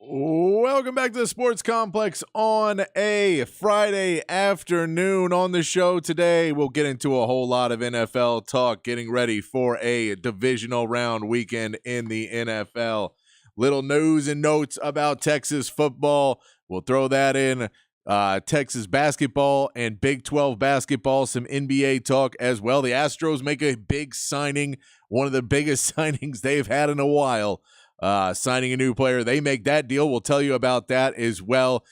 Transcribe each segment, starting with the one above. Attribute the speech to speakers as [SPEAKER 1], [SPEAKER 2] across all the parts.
[SPEAKER 1] Welcome back to the Sports Complex on a Friday afternoon. On the show today, we'll get into a whole lot of NFL talk, getting ready for a divisional round weekend in the NFL. Little news and notes about Texas football. We'll throw that in. Texas basketball and Big 12 basketball, some NBA talk as well. The Astros make a big signing, one of the biggest signings they've had in a while. Signing a new player. They make that deal. We'll tell you about that as well.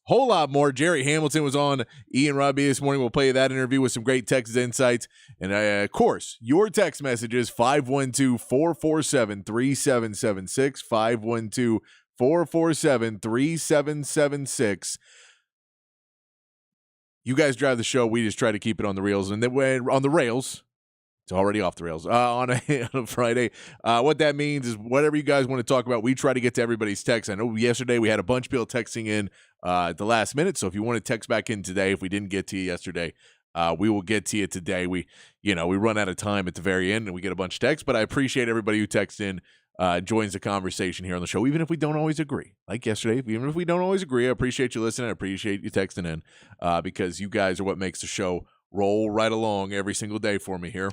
[SPEAKER 1] Whole lot more. Jerry Hamilton was on Ian Robbie this morning. We'll play that interview with some great Texas insights. And, of course, your text messages, 512-447-3776, 512-447-3776. You guys drive the show. We just try to keep it on the rails. And then on the rails, it's already off the rails on a Friday. What that means is whatever you guys want to talk about, we try to get to everybody's text. I know yesterday we had a bunch of people texting in at the last minute, so if you want to text back in today, if we didn't get to you yesterday, we will get to you today. We run out of time at the very end and we get a bunch of texts, but I appreciate everybody who texts in, joins the conversation here on the show, even if we don't always agree. Like yesterday, even if we don't always agree, I appreciate you listening. I appreciate you texting in because you guys are what makes the show roll right along every single day for me here.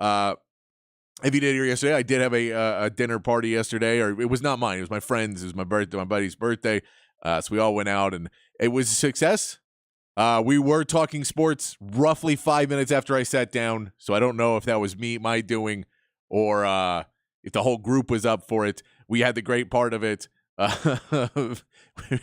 [SPEAKER 1] If you did hear yesterday, I did have a dinner party yesterday, or it was not mine. It was my friend's. It was my birthday, my buddy's birthday. So we all went out, and it was a success. We were talking sports roughly 5 minutes after I sat down, so I don't know if that was my doing, or if the whole group was up for it. We had the great part of it. I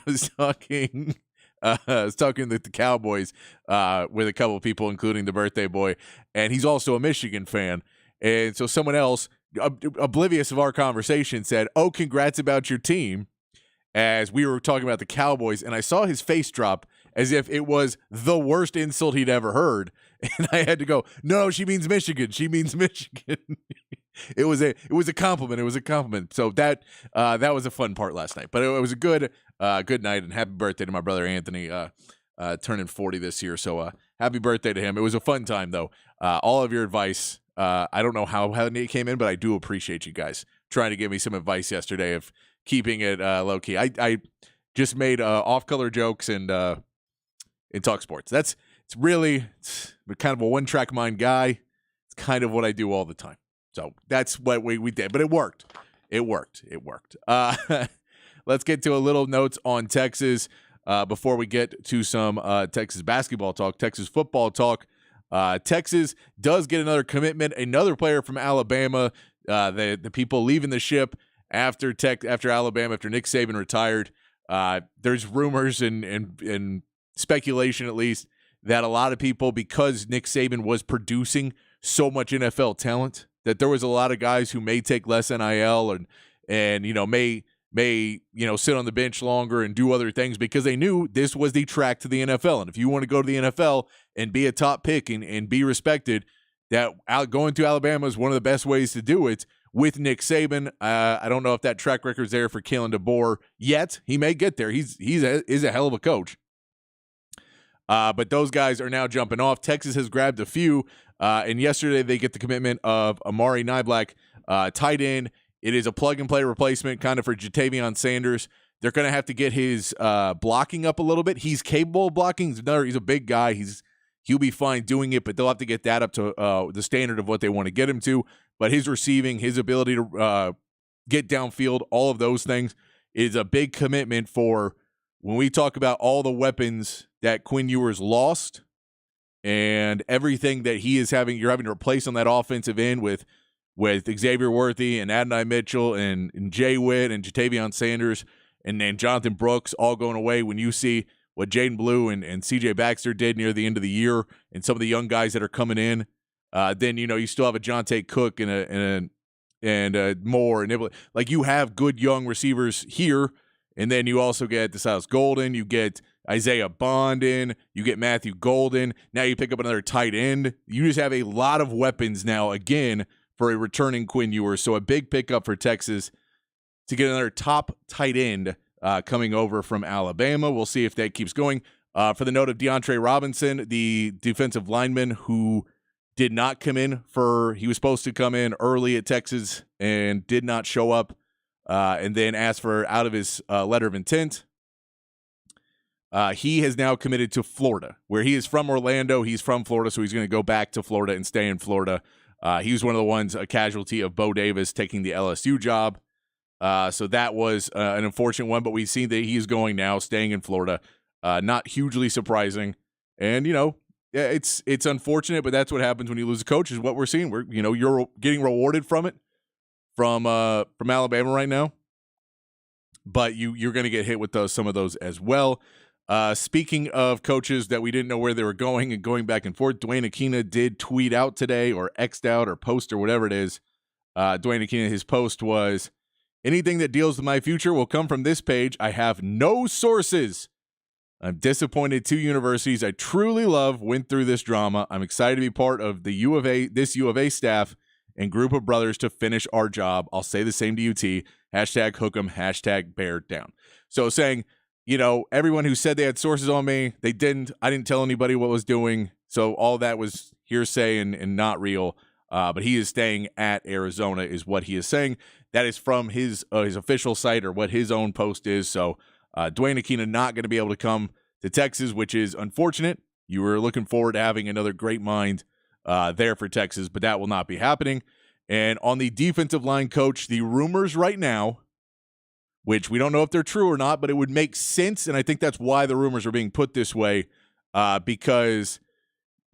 [SPEAKER 1] was talking with the Cowboys with a couple of people, including the birthday boy, and he's also a Michigan fan. And so someone else, oblivious of our conversation, said, "Oh, congrats about your team," as we were talking about the Cowboys, and I saw his face drop as if it was the worst insult he'd ever heard. And I had to go, "No, she means Michigan. She means Michigan." It was a compliment. It was a compliment. So that was a fun part last night. But it was a good night, and happy birthday to my brother Anthony, turning 40 this year. So happy birthday to him. It was a fun time, though. All of your advice, I don't know how it came in, but I do appreciate you guys trying to give me some advice yesterday of keeping it low key. I just made off-color jokes and talk sports. It's kind of a one-track mind guy. It's kind of what I do all the time. So that's what we did, but it worked. It worked. Let's get to a little notes on Texas before we get to some Texas basketball talk, Texas football talk. Texas does get another commitment, another player from Alabama. The people leaving the ship after Alabama, after Nick Saban retired. There's rumors and speculation, at least, that a lot of people, because Nick Saban was producing so much NFL talent, that there was a lot of guys who may take less NIL and may sit on the bench longer and do other things because they knew this was the track to the NFL. And if you want to go to the NFL and be a top pick and be respected, that going to Alabama is one of the best ways to do it with Nick Saban. I don't know if that track record's there for Kalen DeBoer yet. He may get there. He's a hell of a coach. But those guys are now jumping off. Texas has grabbed a few, and yesterday they get the commitment of Amari Niblack, tight end. It is a plug-and-play replacement kind of for Jatavion Sanders. They're going to have to get his blocking up a little bit. He's capable of blocking. He's a big guy. He'll be fine doing it, but they'll have to get that up to the standard of what they want to get him to. But his receiving, his ability to get downfield, all of those things is a big commitment for when we talk about all the weapons that Quinn Ewers lost and everything that you're having to replace on that offensive end with Xavier Worthy and Adonai Mitchell and Jay Witt and Jatavion Sanders and Jonathan Brooks all going away. When you see what Jaden Blue and C.J. Baxter did near the end of the year and some of the young guys that are coming in, then you still have a Jonte Cook and Moore and like you have good young receivers here, and then you also get DeSiles Golden, you get Isaiah Bond in, you get Matthew Golden. Now you pick up another tight end. You just have a lot of weapons now again for a returning Quinn Ewers. So a big pickup for Texas to get another top tight end coming over from Alabama. We'll see if that keeps going. For the note of DeAndre Robinson, the defensive lineman who did not come in he was supposed to come in early at Texas and did not show up and then asked for out of his letter of intent. He has now committed to Florida, where he is from Orlando. He's from Florida, so he's going to go back to Florida and stay in Florida. He was one of the ones, a casualty of Bo Davis taking the LSU job. So that was an unfortunate one, but we've seen that he's going now, staying in Florida. Not hugely surprising. And, it's unfortunate, but that's what happens when you lose a coach is what we're seeing. You're getting rewarded from it from Alabama right now. But you're going to get hit with some of those as well. Speaking of coaches that we didn't know where they were going and going back and forth, Dwayne Aquina did tweet out today or X'd out or post or whatever it is. Dwayne Aquina, his post was, anything that deals with my future will come from this page. I have no sources. I'm disappointed 2 universities I truly love went through this drama. I'm excited to be part of the this U of A staff and group of brothers to finish our job. I'll say the same to UT. #Hook'em, #bear down. So saying, everyone who said they had sources on me, they didn't. I didn't tell anybody what I was doing. So all that was hearsay and not real. But he is staying at Arizona is what he is saying. That is from his official site or what his own post is. So Dwayne Aquina not going to be able to come to Texas, which is unfortunate. You were looking forward to having another great mind there for Texas, but that will not be happening. And on the defensive line coach, the rumors right now, which we don't know if they're true or not, but it would make sense, and I think that's why the rumors are being put this way, because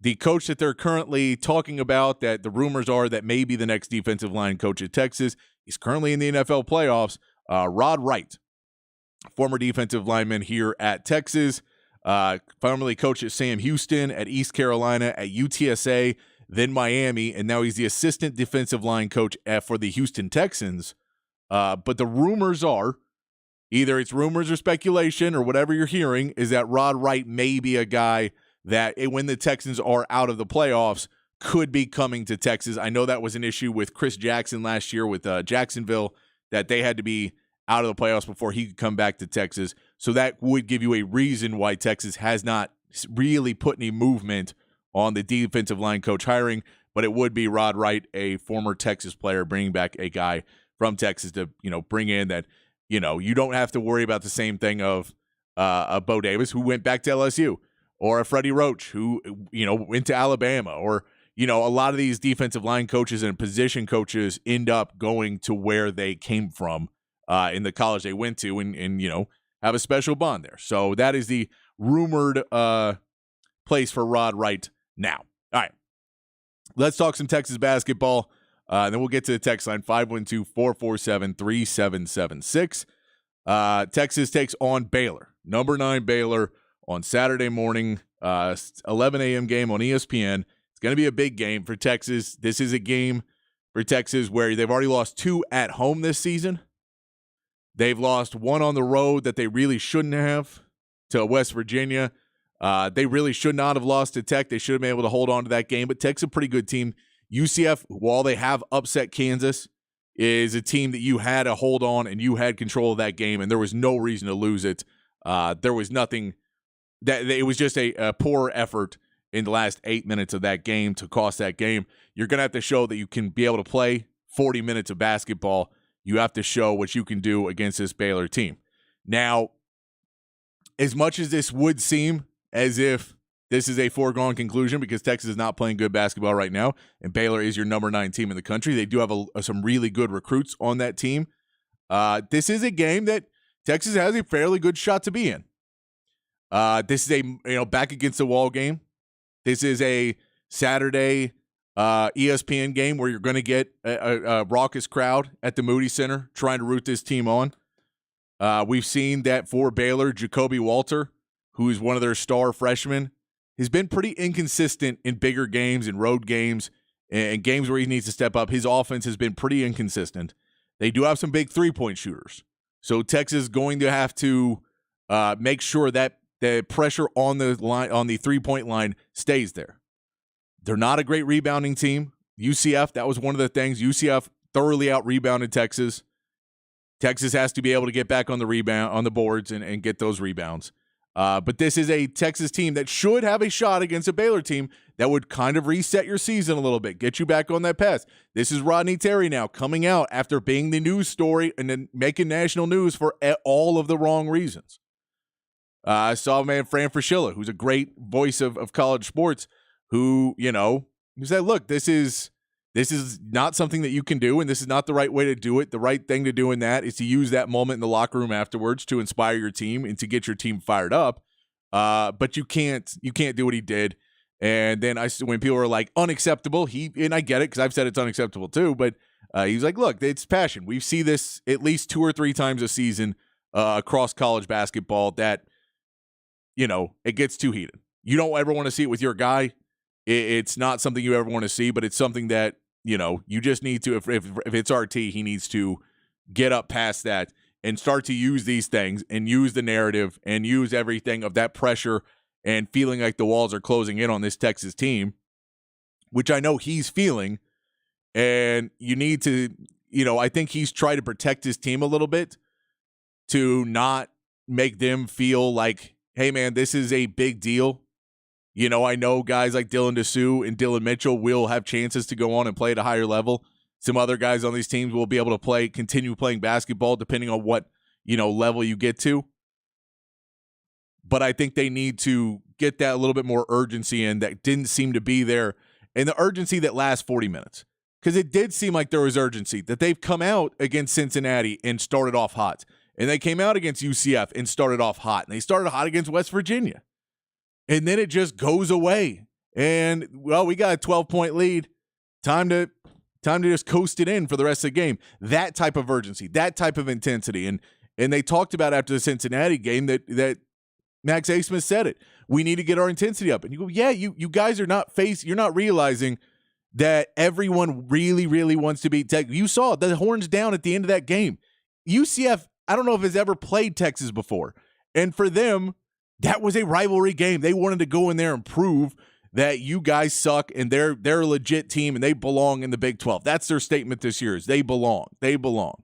[SPEAKER 1] the coach that they're currently talking about, that the rumors are that may be the next defensive line coach at Texas, he's currently in the NFL playoffs, Rod Wright, former defensive lineman here at Texas, formerly coached at Sam Houston, at East Carolina, at UTSA, then Miami, and now he's the assistant defensive line coach for the Houston Texans. But the rumors are, either it's rumors or speculation or whatever you're hearing, is that Rod Wright may be a guy that, when the Texans are out of the playoffs, could be coming to Texas. I know that was an issue with Chris Jackson last year with Jacksonville, that they had to be out of the playoffs before he could come back to Texas. So that would give you a reason why Texas has not really put any movement on the defensive line coach hiring, but it would be Rod Wright, a former Texas player, bringing back a guy from Texas to, bring in that, you don't have to worry about the same thing of a Bo Davis who went back to LSU, or a Freddie Roach who, went to Alabama, or, a lot of these defensive line coaches and position coaches end up going to where they came from in the college they went to and have a special bond there. So that is the rumored place for Rod Wright now. All right, let's talk some Texas basketball. And then we'll get to the text line, 512-447-3776. Texas takes on Baylor, number 9 Baylor, on Saturday morning, 11 a.m. game on ESPN. It's going to be a big game for Texas. This is a game for Texas where they've already lost 2 at home this season. They've lost 1 on the road that they really shouldn't have, to West Virginia. They really should not have lost to Tech. They should have been able to hold on to that game, but Tech's a pretty good team. UCF, while they have upset Kansas, is a team that you had to hold on and you had control of that game, and there was no reason to lose it. There was nothing that it was just a poor effort in the last 8 minutes of that game to cost that game. You're going to have to show that you can be able to play 40 minutes of basketball. You have to show what you can do against this Baylor team. Now, as much as this would seem as if this is a foregone conclusion because Texas is not playing good basketball right now, and Baylor is your number 9 team in the country, they do have some really good recruits on that team. This is a game that Texas has a fairly good shot to be in. This is a back against the wall game. This is a Saturday ESPN game where you're going to get a raucous crowd at the Moody Center trying to root this team on. We've seen that for Baylor, Jacoby Walter, who is one of their star freshmen, has been pretty inconsistent in bigger games and road games and games where he needs to step up. His offense has been pretty inconsistent. They do have some big three-point shooters. So Texas is going to have to make sure that the pressure on the line, on the three-point line, stays there. They're not a great rebounding team. UCF, that was one of the things. UCF thoroughly out-rebounded Texas. Texas has to be able to get back on the rebound, on the boards and get those rebounds. But this is a Texas team that should have a shot against a Baylor team that would kind of reset your season a little bit, get you back on that path. This is Rodney Terry now coming out after being the news story and then making national news for all of the wrong reasons. I saw a man, Fran Fraschilla, who's a great voice of college sports, who, you know, he said, look, this is not something that you can do, and this is not the right way to do it. The right thing to do in that is to use that moment in the locker room afterwards to inspire your team and to get your team fired up. But you can't do what he did. And then when people are like, unacceptable, and I get it because I've said it's unacceptable too, but he's like, look, it's passion. We see this at least 2 or 3 times a season across college basketball that, you know, it gets too heated. You don't ever want to see it with your guy. It's not something you ever want to see, but it's something that, you know, you just need to, if it's RT, he needs to get up past that and start to use these things and use the narrative and use everything of that pressure and feeling like the walls are closing in on this Texas team, which I know he's feeling. And you need to, you know, I think he's tried to protect his team a little bit to not make them feel like, hey, man, this is a big deal. You know, I know guys like Dylan Dessou and Dylan Mitchell will have chances to go on and play at a higher level. Some other guys on these teams will be able to continue playing basketball depending on what, you know, level you get to. But I think they need to get that a little bit more urgency in that didn't seem to be there, and the urgency that lasts 40 minutes. Because it did seem like there was urgency, that they've come out against Cincinnati and started off hot. And they came out against UCF and started off hot. And they started hot against West Virginia. And then it just goes away. And, well, we got a 12-point lead. Time to just coast it in for the rest of the game. That type of urgency, that type of intensity. And they talked about after the Cincinnati game that Max Abmas said it. We need to get our intensity up. And you go, yeah, you guys are you're not realizing that everyone really, really wants to beat Texas. You saw the horns down at the end of that game. UCF, I don't know if it's ever played Texas before. And for them, that was a rivalry game. They wanted to go in there and prove that you guys suck and they're a legit team and they belong in the Big 12. That's their statement this year is they belong. They belong.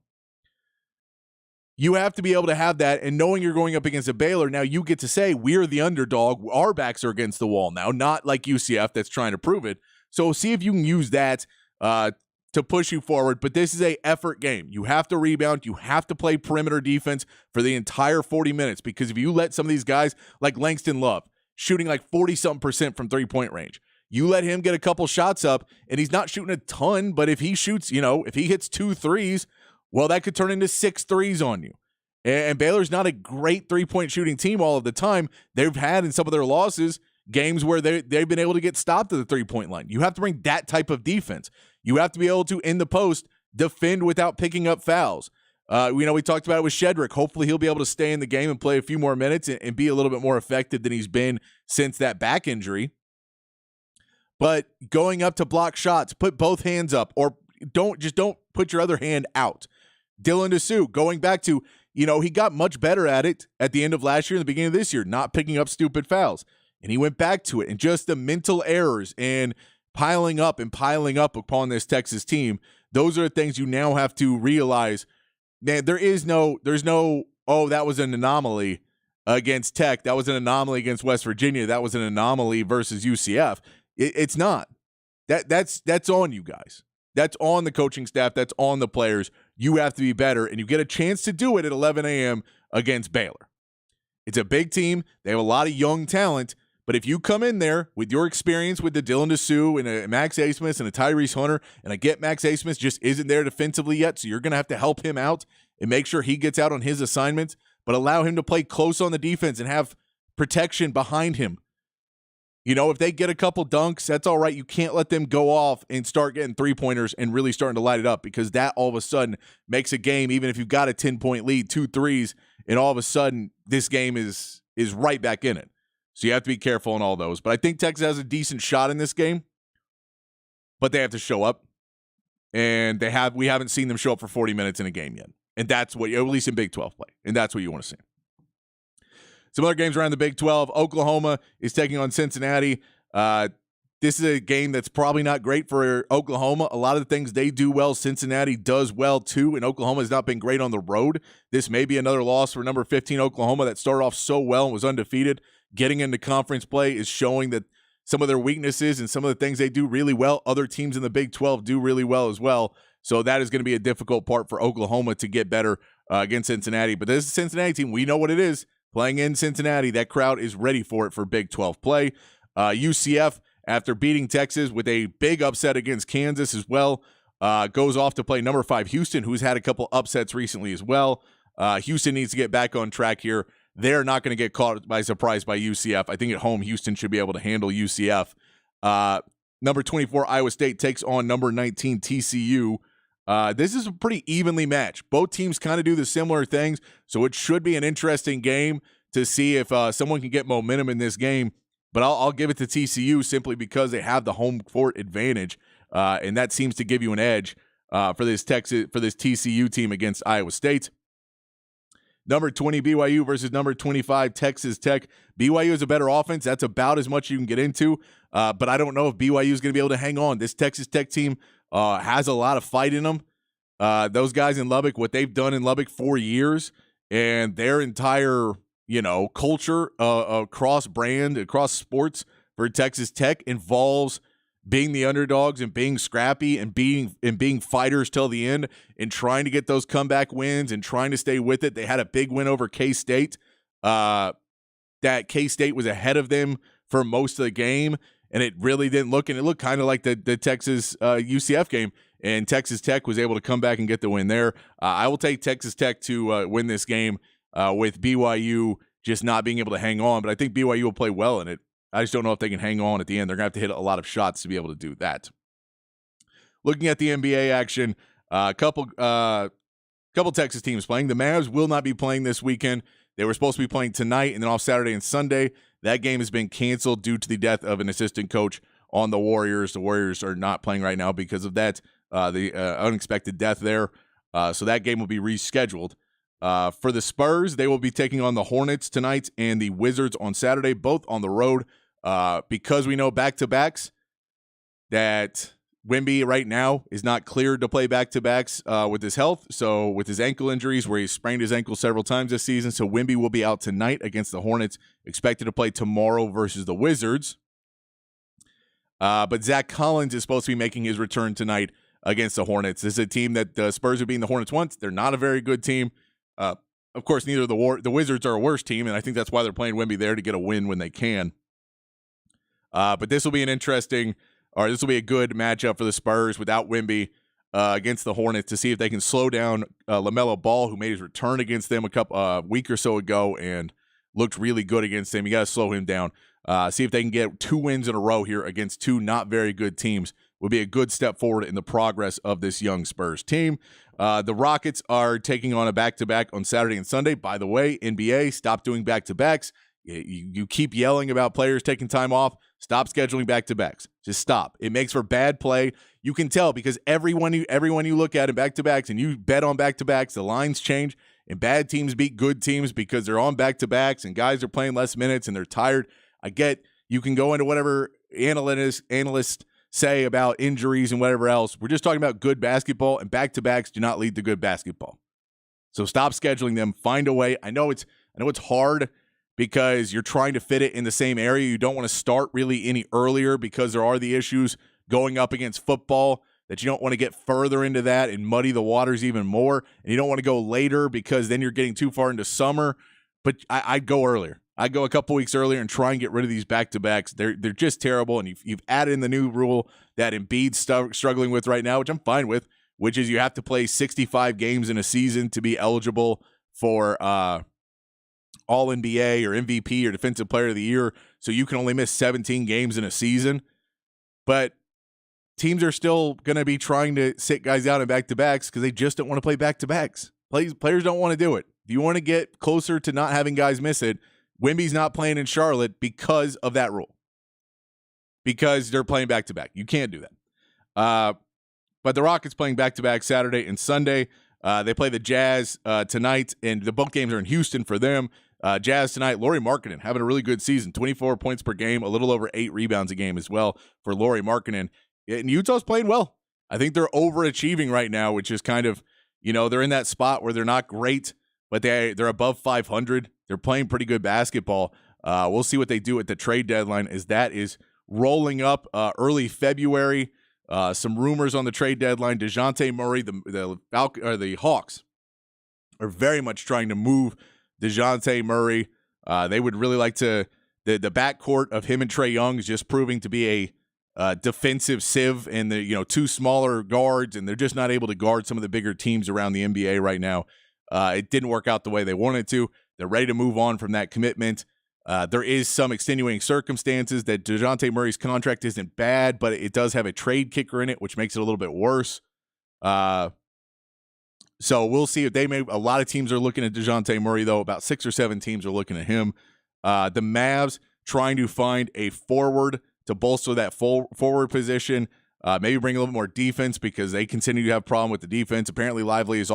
[SPEAKER 1] You have to be able to have that, and knowing you're going up against a Baylor, now you get to say, we're the underdog, our backs are against the wall now, not like UCF that's trying to prove it. So see if you can use that to push you forward, but this is a effort game. You have to rebound, you have to play perimeter defense for the entire 40 minutes, because if you let some of these guys, like Langston Love, shooting like 40-something% from three-point range, you let him get a couple shots up, and he's not shooting a ton, but if he shoots, if he hits 2 threes, well, that could turn into 6 threes on you. And Baylor's not a great three-point shooting team all of the time. They've had in some of their losses games where they've been able to get stopped at the three-point line. You have to bring that type of defense. You have to be able to, in the post, defend without picking up fouls. We talked about it with Shedrick. Hopefully he'll be able to stay in the game and play a few more minutes and be a little bit more effective than he's been since that back injury. But going up to block shots, put both hands up, or don't put your other hand out. Dylan Dessou, going back to, he got much better at it at the end of last year and the beginning of this year, not picking up stupid fouls. And he went back to it. And just the mental errors and piling up upon this Texas team, those are the things you now have to realize. Man, there's no, oh, that was an anomaly against Tech. That was an anomaly against West Virginia. That was an anomaly versus UCF. It's not. That's on you guys. That's on the coaching staff. That's on the players. You have to be better, and you get a chance to do it at 11 a.m. against Baylor. It's a big team. They have a lot of young talent, but if you come in there with your experience with the Dylan Dessou and a Max Abmas and a Tyrese Hunter, and I get Max Abmas just isn't there defensively yet, so you're going to have to help him out and make sure he gets out on his assignments, but allow him to play close on the defense and have protection behind him. If they get a couple dunks, that's all right. You can't let them go off and start getting three-pointers and really starting to light it up, because that all of a sudden makes a game, even if you've got a 10-point lead, 2 threes, and all of a sudden this game is right back in it. So you have to be careful on all those. But I think Texas has a decent shot in this game, but they have to show up. And we haven't seen them show up for 40 minutes in a game yet. And that's what, at least in Big 12 play, and that's what you want to see. Some other games around the Big 12. Oklahoma is taking on Cincinnati. This is a game that's probably not great for Oklahoma. A lot of the things they do well, Cincinnati does well too, and Oklahoma has not been great on the road. This may be another loss for number 15 Oklahoma that started off so well and was undefeated. Getting into conference play is showing that some of their weaknesses and some of the things they do really well, other teams in the Big 12 do really well as well. So that is going to be a difficult part for Oklahoma to get better against Cincinnati. But this is a Cincinnati team. We know what it is. Playing in Cincinnati, that crowd is ready for it for Big 12 play. UCF, after beating Texas with a big upset against Kansas as well, goes off to play number 5 Houston, who's had a couple upsets recently as well. Houston needs to get back on track here. They're not going to get caught by surprise by UCF. I think at home, Houston should be able to handle UCF. Number 24, Iowa State takes on number 19, TCU. This is a pretty evenly matched. Both teams kind of do the similar things, so it should be an interesting game to see if someone can get momentum in this game. But I'll give it to TCU simply because they have the home court advantage, and that seems to give you an edge for this TCU team against Iowa State. Number 20, BYU versus number 25, Texas Tech. BYU is a better offense. That's about as much you can get into, but I don't know if BYU is going to be able to hang on. This Texas Tech team has a lot of fight in them. Those guys in Lubbock, what they've done in Lubbock for years, and their entire, culture across brand, across sports for Texas Tech involves being the underdogs and being scrappy and being fighters till the end and trying to get those comeback wins and trying to stay with it. They had a big win over K-State. That K-State was ahead of them for most of the game, and it really didn't look, and it looked kind of like the Texas UCF game, and Texas Tech was able to come back and get the win there. I will take Texas Tech to win this game with BYU just not being able to hang on, but I think BYU will play well in it. I just don't know if they can hang on at the end. They're going to have to hit a lot of shots to be able to do that. Looking at the NBA action, a couple Texas teams playing. The Mavs will not be playing this weekend. They were supposed to be playing tonight and then off Saturday and Sunday. That game has been canceled due to the death of an assistant coach on the Warriors. The Warriors are not playing right now because of that, the unexpected death there. So that game will be rescheduled. For the Spurs, they will be taking on the Hornets tonight and the Wizards on Saturday, both on the road. Because we know back-to-backs that Wemby right now is not cleared to play back-to-backs with his health. So with his ankle injuries, where he sprained his ankle several times this season. So Wemby will be out tonight against the Hornets, expected to play tomorrow versus the Wizards. But Zach Collins is supposed to be making his return tonight against the Hornets. This is a team that the Spurs have beaten the Hornets once. They're not a very good team. Of course, neither the Wizards are a worse team, and I think that's why they're playing Wemby there to get a win when they can. But this will be this will be a good matchup for the Spurs without Wemby against the Hornets to see if they can slow down LaMelo Ball, who made his return against them a week or so ago and looked really good against them. You got to slow him down. See if they can get 2 wins in a row here against 2 not very good teams. Would be a good step forward in the progress of this young Spurs team. The Rockets are taking on a back-to-back on Saturday and Sunday. By the way, NBA, stop doing back-to-backs. You keep yelling about players taking time off. Stop scheduling back-to-backs. Just stop. It makes for bad play. You can tell because everyone you look at in back-to-backs and you bet on back-to-backs, the lines change, and bad teams beat good teams because they're on back-to-backs and guys are playing less minutes and they're tired. I get you can go into whatever analysts say about injuries and whatever else. We're just talking about good basketball, and back-to-backs do not lead to good basketball. So stop scheduling them. Find a way. I know it's hard because you're trying to fit it in the same area. You don't want to start really any earlier because there are the issues going up against football that you don't want to get further into that and muddy the waters even more. And you don't want to go later because then you're getting too far into summer. But I'd go earlier. I'd go a couple weeks earlier and try and get rid of these back-to-backs. They're just terrible, and you've added in the new rule that Embiid's struggling with right now, which I'm fine with, which is you have to play 65 games in a season to be eligible for All-NBA or MVP or Defensive Player of the Year, so you can only miss 17 games in a season. But teams are still going to be trying to sit guys out in back-to-backs because they just don't want to play back-to-backs. Players don't want to do it. If you want to get closer to not having guys miss it, Wemby's not playing in Charlotte because of that rule. Because they're playing back-to-back. You can't do that. But the Rockets playing back-to-back Saturday and Sunday. They play the Jazz tonight, and the both games are in Houston for them. Jazz tonight, Lauri Markkanen having a really good season. 24 points per game, a little over 8 rebounds a game as well for Lauri Markkanen. And Utah's playing well. I think they're overachieving right now, which is kind of, they're in that spot where they're not great, but they're above 500. They're playing pretty good basketball. We'll see what they do at the trade deadline, as that is rolling up early February. Some rumors on the trade deadline. DeJounte Murray, the Hawks, are very much trying to move DeJounte Murray. They would really like to the backcourt of him and Trae Young is just proving to be a defensive sieve, and the two smaller guards, and they're just not able to guard some of the bigger teams around the NBA right now. It didn't work out the way they wanted to. They're ready to move on from that commitment. There is some extenuating circumstances that DeJounte Murray's contract isn't bad, but it does have a trade kicker in it, which makes it a little bit worse. So we'll see if a lot of teams are looking at DeJounte Murray, though. About 6 or 7 teams are looking at him. The Mavs trying to find a forward to bolster that forward position. Maybe bring a little bit more defense because they continue to have a problem with the defense. Apparently Lively is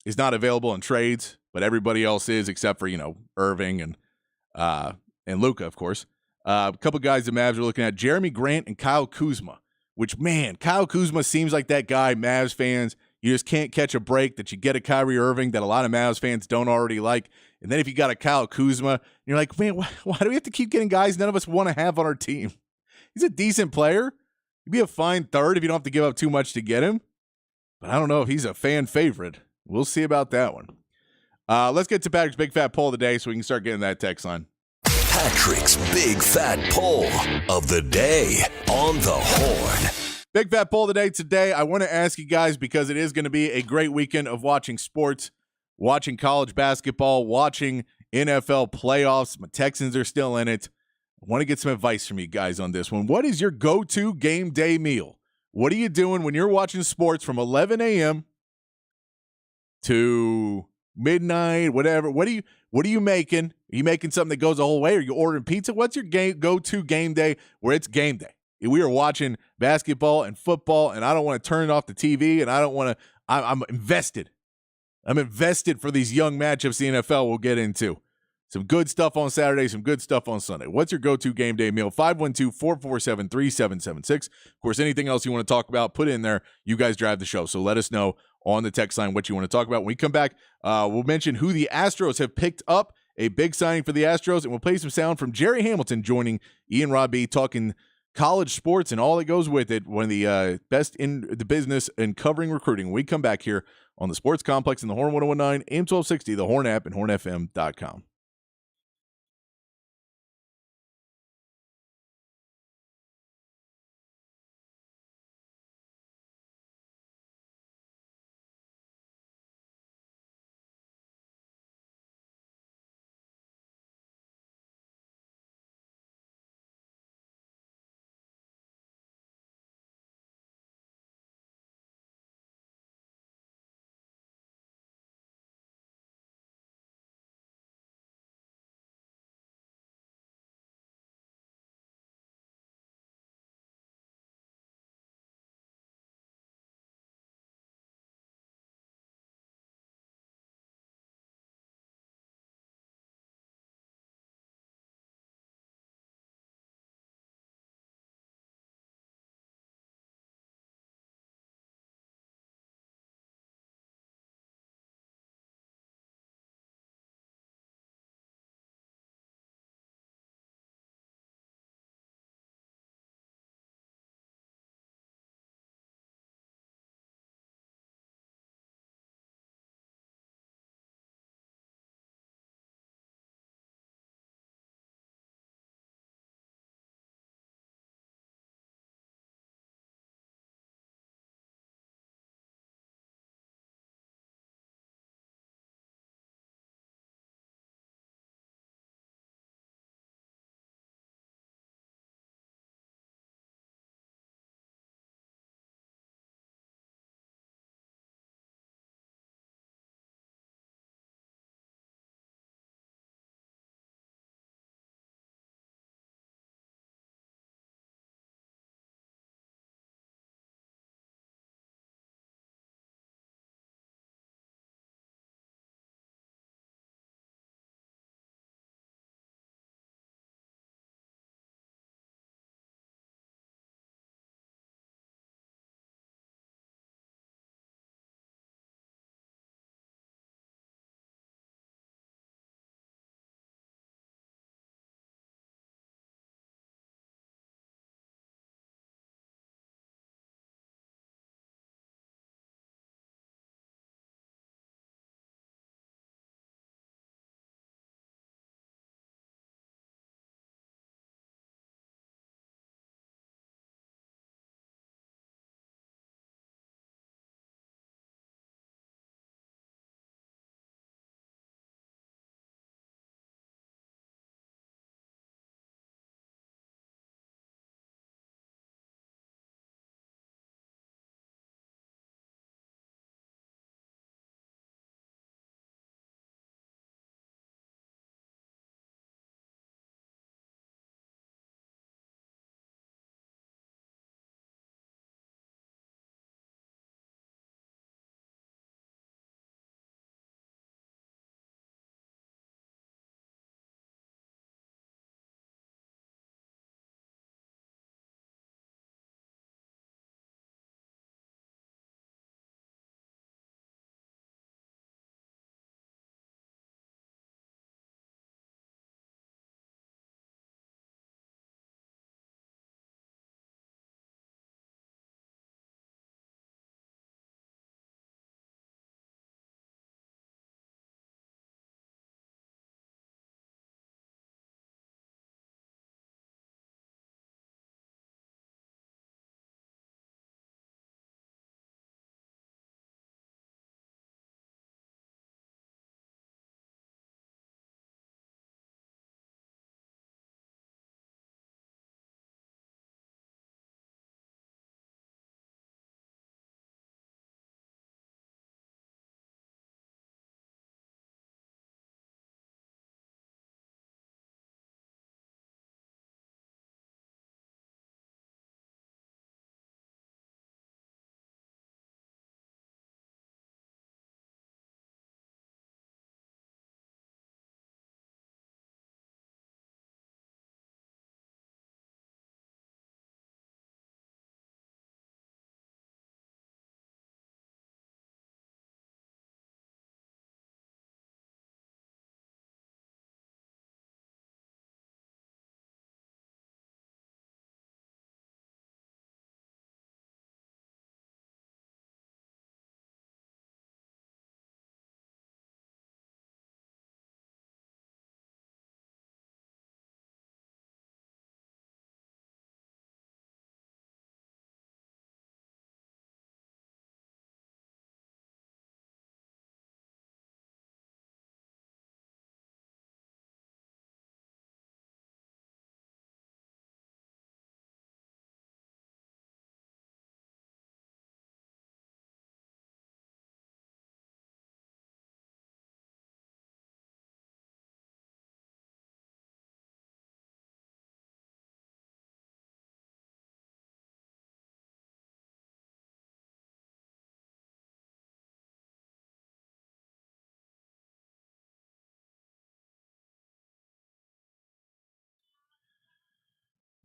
[SPEAKER 1] is not available in trades, but everybody else is except for, Irving and Luka, of course. A couple guys the Mavs are looking at, Jeremy Grant and Kyle Kuzma, which, man, Kyle Kuzma seems like that guy, Mavs fans, you just can't catch a break, that you get a Kyrie Irving that a lot of Mavs fans don't already like. And then if you got a Kyle Kuzma, you're like, man, why do we have to keep getting guys none of us want to have on our team? He's a decent player. He'd be a fine third if you don't have to give up too much to get him. But I don't know if he's a fan favorite. We'll see about that one. Let's get to Patrick's Big Fat Poll of the day so we can start getting that text line.
[SPEAKER 2] Patrick's Big Fat Poll of the day on the Horn.
[SPEAKER 1] Big Fat Poll of the day today. I want to ask you guys, because it is going to be a great weekend of watching sports, watching college basketball, watching NFL playoffs. My Texans are still in it. I want to get some advice from you guys on this one. What is your go-to game day meal? What are you doing when you're watching sports from 11 a.m. to midnight, whatever? What are you making? Are you making something that goes the whole way? Are you ordering pizza? What's your go-to game day where it's game day? We are watching basketball and football, and I don't want to turn off the TV, and I don't want to – I'm invested. I'm invested for these young matchups the NFL will get into. Some good stuff on Saturday, some good stuff on Sunday. What's your go-to game day meal? 512-447-3776. Of course, anything else you want to talk about, put in there. You guys drive the show, so let us know on the text line what you want to talk about. When we come back, we'll mention who the Astros have picked up, a big signing for the Astros, and we'll play some sound from Jerry Hamilton joining Ian Robbie, talking college sports and all that goes with it, one of the best in the business in covering recruiting. When we come back here on the Sports Complex in the Horn 1019, AM 1260, the Horn app, and hornfm.com.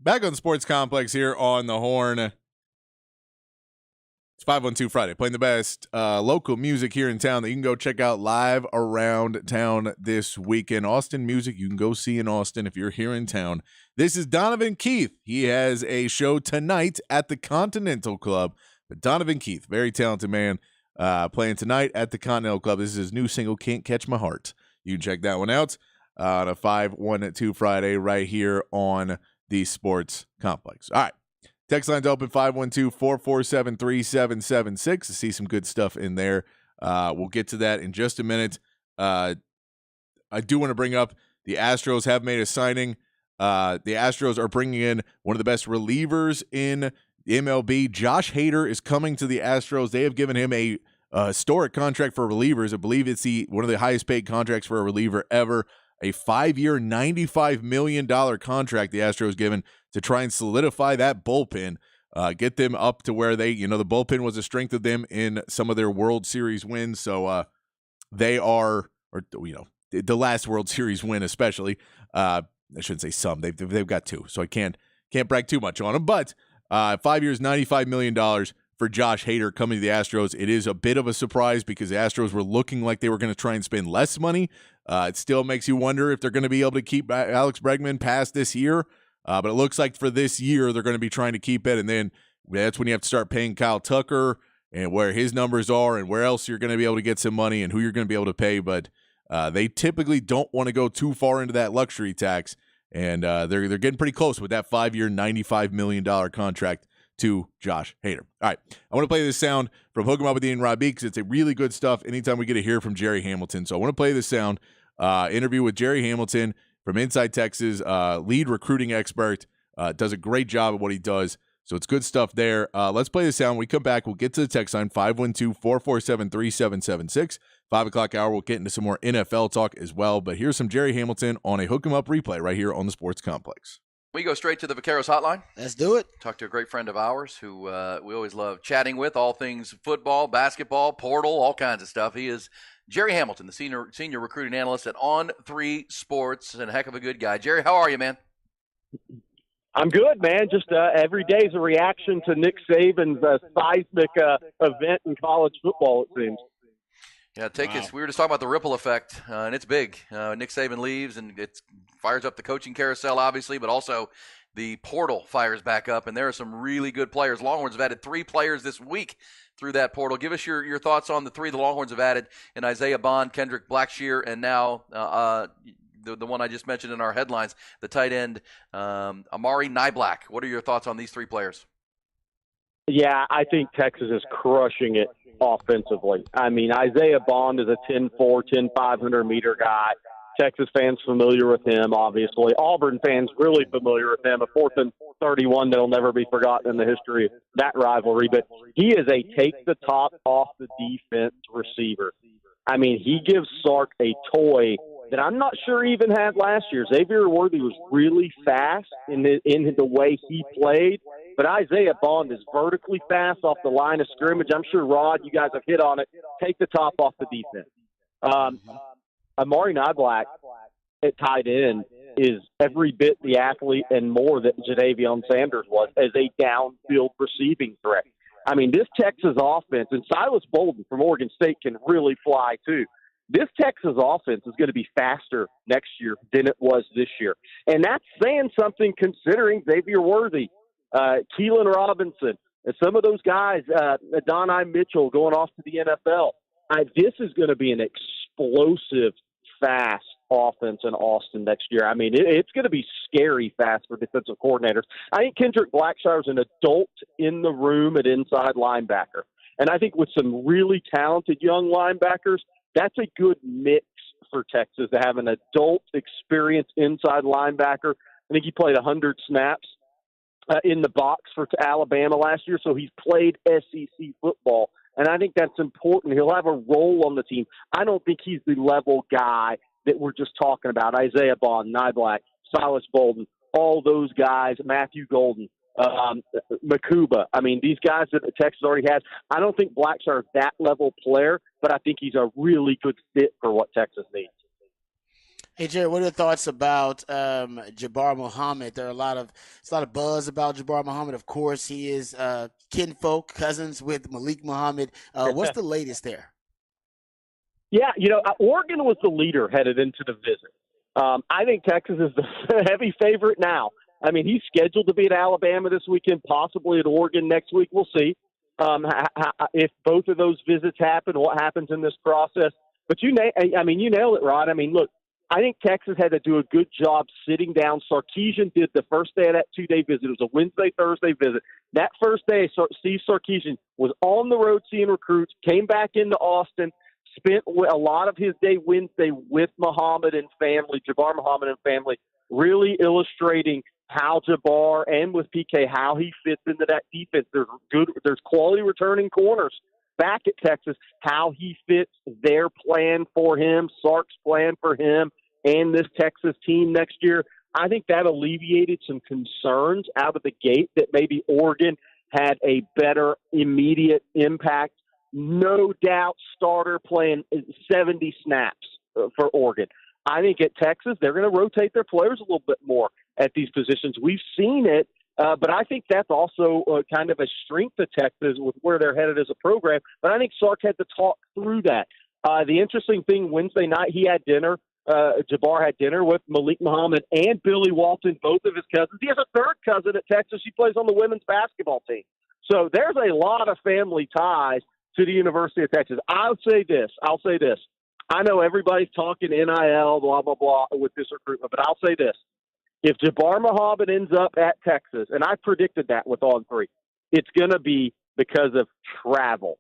[SPEAKER 1] Back on the Sports Complex here on the Horn. It's 512 Friday, playing the best local music here in town that you can go check out live around town this weekend. Austin music you can go see in Austin if you're here in town. This is Donovan Keith. He has a show tonight at the Continental Club. But Donovan Keith, very talented man, playing tonight at the Continental Club. This is his new single, Can't Catch My Heart. You can check that one out on a 512 Friday right here on the Sports Complex. All right. Text line's open 512-447-3776. I see some good stuff in there. We'll get to that in just a minute. I do want to bring up the Astros have made a signing. The Astros are bringing in one of the best relievers in the MLB. Josh Hader is coming to the Astros. They have given him a historic contract for relievers. I believe it's one of the highest paid contracts for a reliever ever. A 5-year, $95 million contract the Astros given to try and solidify that bullpen, get them up to where the bullpen was a strength of them in some of their World Series wins. So they are, the last World Series win especially. I shouldn't say some. They've got 2, so I can't brag too much on them. But 5 years, $95 million for Josh Hader coming to the Astros. It is a bit of a surprise because the Astros were looking like they were going to try and spend less money. It still makes you wonder if they're going to be able to keep Alex Bregman past this year. But it looks like for this year, they're going to be trying to keep it. And then that's when you have to start paying Kyle Tucker and where his numbers are and where else you're going to be able to get some money and who you're going to be able to pay. But they typically don't want to go too far into that luxury tax. And they're getting pretty close with that 5-year, $95 million contract to Josh Hader. All right, I want to play this sound from Hook 'em Up with Ian Rob B because it's a really good stuff anytime we get to hear from Jerry Hamilton. So I want to play this sound, interview with Jerry Hamilton from Inside Texas, lead recruiting expert, does a great job at what he does. So it's good stuff there. Let's play the sound. When we come back, we'll get to the text line, 512-447-3776. 5 o'clock hour, we'll get into some more NFL talk as well. But here's some Jerry Hamilton on a Hook 'em Up replay right here on the Sports Complex.
[SPEAKER 3] We go straight to the Vaqueros hotline.
[SPEAKER 4] Let's do it.
[SPEAKER 3] Talk to a great friend of ours who we always love chatting with, all things football, basketball, portal, all kinds of stuff. He is Jerry Hamilton, the senior recruiting analyst at On3 Sports, and a heck of a good guy. Jerry, how are you, man?
[SPEAKER 5] I'm good, man. Just every day is a reaction to Nick Saban's seismic event in college football, it seems.
[SPEAKER 3] Yeah, us. We were just talking about the ripple effect, and it's big. Nick Saban leaves, and it fires up the coaching carousel, obviously, but also the portal fires back up, and there are some really good players. Longhorns have added 3 players this week through that portal. Give us your thoughts on the 3 the Longhorns have added in Isaiah Bond, Kendrick Blackshear, and now the one I just mentioned in our headlines, the tight end Amari Niblack. What are your thoughts on these 3 players?
[SPEAKER 5] Yeah, I think Texas is crushing it offensively. I mean, Isaiah Bond is a 10-4, 10-500-meter guy. Texas fans familiar with him, obviously. Auburn fans really familiar with him. A 4th and 31 that'll never be forgotten in the history of that rivalry. But he is a take-the-top-off-the-defense receiver. I mean, he gives Sark a toy that I'm not sure he even had last year. Xavier Worthy was really fast in the way he played. But Isaiah Bond is vertically fast off the line of scrimmage. I'm sure, Rod, you guys have hit on it. Take the top off the defense. Amari Niblack at tight end is every bit the athlete and more that Jadavion Sanders was as a downfield receiving threat. I mean, this Texas offense, and Silas Bolden from Oregon State can really fly too. This Texas offense is going to be faster next year than it was this year. And that's saying something considering Xavier Worthy, Keelan Robinson, and some of those guys, Adonai Mitchell going off to the NFL. This is going to be an explosive, fast offense in Austin next year. I mean, it's going to be scary fast for defensive coordinators. I think Kendrick Blackshear is an adult in the room at inside linebacker. And I think with some really talented young linebackers, that's a good mix for Texas to have an adult experienced inside linebacker. I think he played 100 snaps in the box for Alabama last year, so he's played SEC football. And I think that's important. He'll have a role on the team. I don't think he's the level guy that we're just talking about. Isaiah Bond, Niblack, Silas Bolden, all those guys, Matthew Golden, Makuba. I mean, these guys that Texas already has. I don't think Blackshear is that level player, but I think he's a really good fit for what Texas needs.
[SPEAKER 4] Hey Jerry, what are your thoughts about Jabbar Muhammad? There's a lot of buzz about Jabbar Muhammad. Of course, he is kinfolk, cousins with Malik Muhammad. What's the latest there?
[SPEAKER 5] Yeah, Oregon was the leader headed into the visit. I think Texas is the heavy favorite now. I mean, he's scheduled to be at Alabama this weekend, possibly at Oregon next week. We'll see if both of those visits happen, what happens in this process. But you nailed it, Rod. I mean, look, I think Texas had to do a good job sitting down. Sarkisian did the first day of that 2-day visit. It was a Wednesday, Thursday visit. That first day, Steve Sarkisian was on the road seeing recruits, came back into Austin, spent a lot of his day Wednesday with Muhammad and family, Jabbar Muhammad and family, really illustrating how Jabbar and with PK, how he fits into that defense. There's quality returning corners back at Texas, how he fits their plan for him, Sark's plan for him, and this Texas team next year. I think that alleviated some concerns out of the gate that maybe Oregon had a better immediate impact. No doubt starter playing 70 snaps for Oregon. I think at Texas, they're going to rotate their players a little bit more at these positions. We've seen it, but I think that's also kind of a strength of Texas with where they're headed as a program. But I think Sark had to talk through that. The interesting thing, Wednesday night, he had dinner. Jabbar had dinner with Malik Muhammad and Billy Walton, both of his cousins. He has a third cousin at Texas. He plays on the women's basketball team. So there's a lot of family ties to the University of Texas. I'll say this. I know everybody's talking NIL, blah, blah, blah, with this recruitment, but I'll say this. If Jabbar Muhammad ends up at Texas, and I predicted that with On 3, it's going to be because of travel.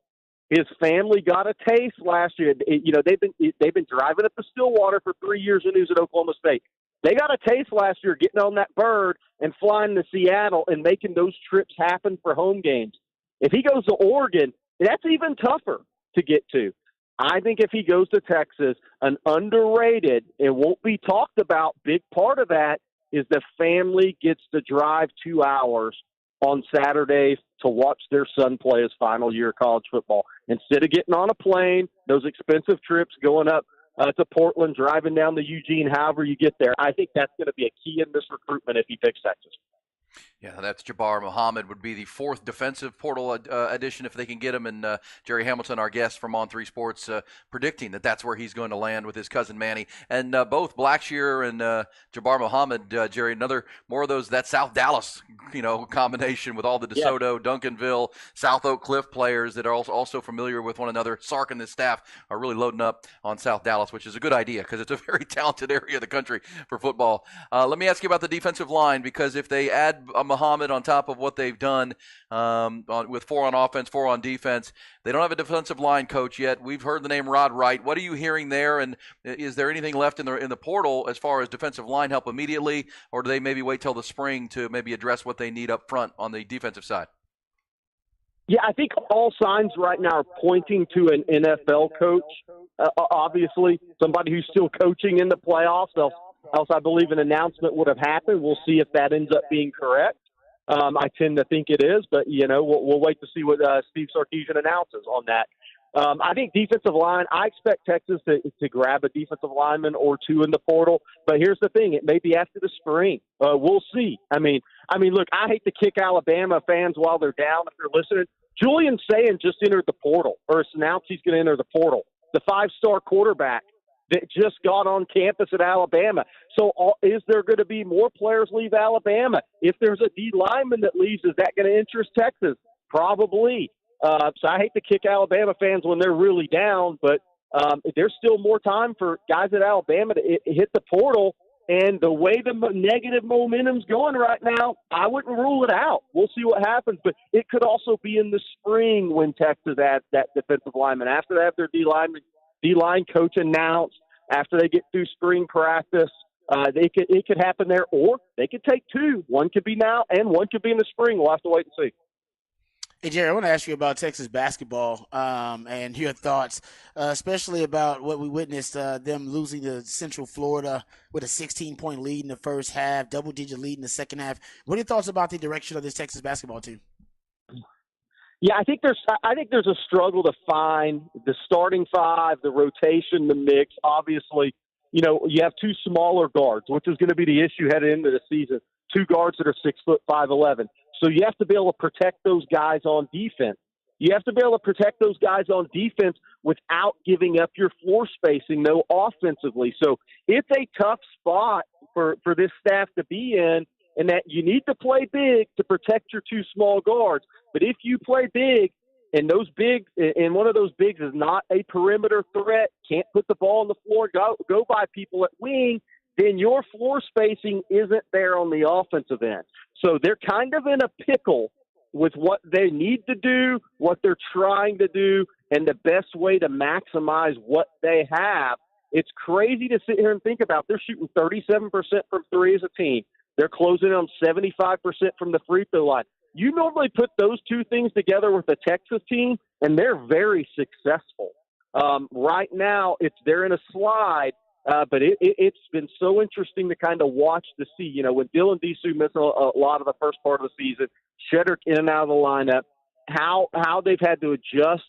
[SPEAKER 5] His family got a taste last year. They've been driving up to Stillwater for 3 years when he was at Oklahoma State. They got a taste last year getting on that bird and flying to Seattle and making those trips happen for home games. If he goes to Oregon, that's even tougher to get to. I think if he goes to Texas, an underrated, it won't be talked about, big part of that is the family gets to drive 2 hours on Saturdays to watch their son play his final year of college football. Instead of getting on a plane, those expensive trips going up to Portland, driving down to Eugene, however you get there, I think that's going to be a key in this recruitment if he picks Texas.
[SPEAKER 3] Yeah, that's Jabbar Muhammad, would be the fourth defensive portal addition if they can get him. And Jerry Hamilton, our guest from On 3 Sports, predicting that that's where he's going to land with his cousin Manny. And both Blackshear and Jabbar Muhammad, Jerry, another more of those, that South Dallas, combination with all the DeSoto, Duncanville, South Oak Cliff players that are also familiar with one another. Sark and his staff are really loading up on South Dallas, which is a good idea because it's a very talented area of the country for football. Let me ask you about the defensive line, because if they add Muhammad on top of what they've done with 4 on offense, 4 on defense, they don't have a defensive line coach yet. We've heard the name Rod Wright. What are you hearing there? And is there anything left in the portal as far as defensive line help immediately, or do they maybe wait till the spring to maybe address what they need up front on the defensive side?
[SPEAKER 5] Yeah, I think all signs right now are pointing to an NFL coach. Obviously, somebody who's still coaching in the playoffs. Else I believe an announcement would have happened. We'll see if that ends up being correct. I tend to think it is, but, we'll wait to see what Steve Sarkisian announces on that. I think defensive line, I expect Texas to grab a defensive lineman or 2 in the portal. But here's the thing. It may be after the spring. We'll see. I mean, look, I hate to kick Alabama fans while they're down if they're listening. Julian Sayin just entered the portal, or it's announced he's going to enter the portal. The 5-star quarterback that just got on campus at Alabama. So is there going to be more players leave Alabama? If there's a D lineman that leaves, is that going to interest Texas? Probably. So I hate to kick Alabama fans when they're really down, but there's still more time for guys at Alabama to hit the portal. And the way the negative momentum's going right now, I wouldn't rule it out. We'll see what happens. But it could also be in the spring when Texas adds that defensive lineman. After they have their D-line coach announced, after they get through spring practice, it could happen there, or they could take 2. One could be now, and one could be in the spring. We'll have to wait and see.
[SPEAKER 4] Hey, Jerry, I want to ask you about Texas basketball and your thoughts, especially about what we witnessed, them losing to Central Florida with a 16-point lead in the first half, double-digit lead in the second half. What are your thoughts about the direction of this Texas basketball team?
[SPEAKER 5] Yeah, I think there's a struggle to find the starting 5, the rotation, the mix. Obviously, you have two smaller guards, which is going to be the issue headed into the season. Two guards that are 6'5", So you have to be able to protect those guys on defense. You have to be able to protect those guys on defense without giving up your floor spacing, though, offensively. So it's a tough spot for this staff to be in that you need to play big to protect your two small guards. But if you play big, and one of those bigs is not a perimeter threat, can't put the ball on the floor, go by people at wing, then your floor spacing isn't there on the offensive end. So they're kind of in a pickle with what they need to do, what they're trying to do, and the best way to maximize what they have. It's crazy to sit here and think about. They're shooting 37% from three as a team. They're closing on 75% from the free throw line. You normally put those two things together with the Texas team, and they're very successful. Right now, they're in a slide, but it's been so interesting to kind of watch to see. When Dylan Disu missed a lot of the first part of the season, Shedrick in and out of the lineup, how they've had to adjust,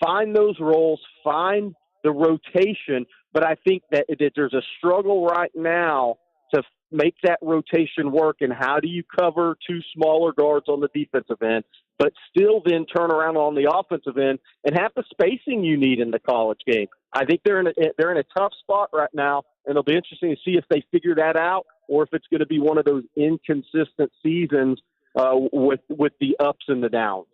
[SPEAKER 5] find those roles, find the rotation. But I think that there's a struggle right now to make that rotation work, and how do you cover two smaller guards on the defensive end, but still then turn around on the offensive end and have the spacing you need in the college game. I think they're in a tough spot right now, and it'll be interesting to see if they figure that out or if it's going to be one of those inconsistent seasons with the ups and the downs.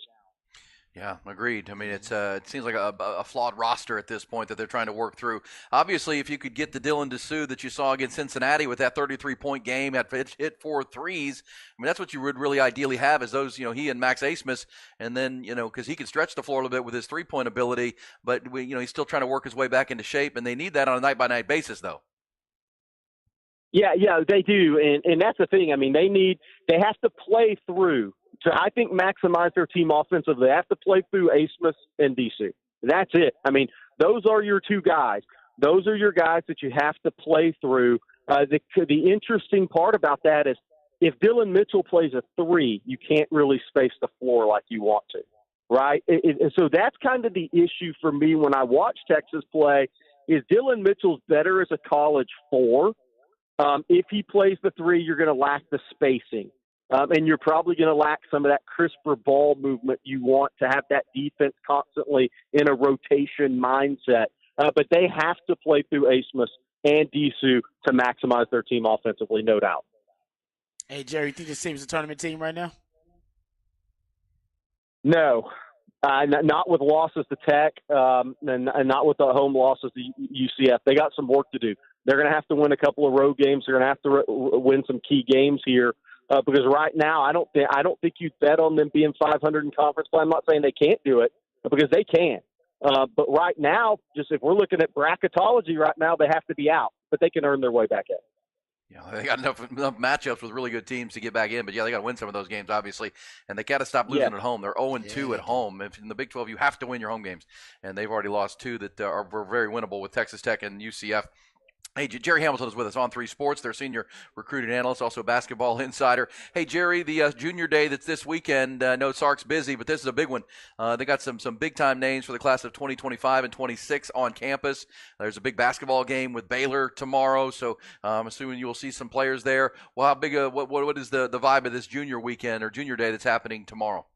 [SPEAKER 3] Yeah, agreed. I mean, it seems like a flawed roster at this point that they're trying to work through. Obviously, if you could get the Dylan Disu that you saw against Cincinnati with that 33-point game, hit 4 threes, I mean, that's what you would really ideally have is those, he and Max Abmas, and then, because he can stretch the floor a little bit with his three-point ability, but, he's still trying to work his way back into shape, and they need that on a night-by-night basis, though.
[SPEAKER 5] Yeah, they do, and that's the thing. I mean, they have to play through. So I think maximize their team offensively. They have to play through Abmas and Disu. That's it. I mean, those are your two guys. Those are your guys that you have to play through. The interesting part about that is if Dylan Mitchell plays a three, you can't really space the floor like you want to, right? So that's kind of the issue for me when I watch Texas play is Dylan Mitchell's better as a college four. If he plays the three, you're going to lack the spacing. And you're probably going to lack some of that crisper ball movement you want to have that defense constantly in a rotation mindset. But they have to play through Abmas and Disu to maximize their team offensively, no doubt.
[SPEAKER 4] Hey, Jerry, you think this team's a tournament team right now?
[SPEAKER 5] No, not with losses to Tech and not with the home losses to UCF. They got some work to do. They're going to have to win a couple of road games. They're going to have to win some key games here. Because right now, I don't think you'd bet on them being 500 in conference play. I'm not saying they can't do it, because they can. But right now, just if we're looking at bracketology right now, they have to be out, but they can earn their way back in.
[SPEAKER 3] Yeah, they got enough matchups with really good teams to get back in, but yeah, they got to win some of those games, obviously, and they got to stop losing at home. They're 0-2 at home. If in the Big 12, you have to win your home games, and they've already lost 2 that were very winnable with Texas Tech and UCF. Hey, Jerry Hamilton is with us on 3 Sports, their senior recruiting analyst, also basketball insider. Hey, Jerry, the junior day that's this weekend, I know Sark's busy, but this is a big one. They got some big-time names for the class of 2025 and 26 on campus. There's a big basketball game with Baylor tomorrow, so I'm assuming you will see some players there. Well, how big? What is the vibe of this junior weekend or junior day that's happening tomorrow?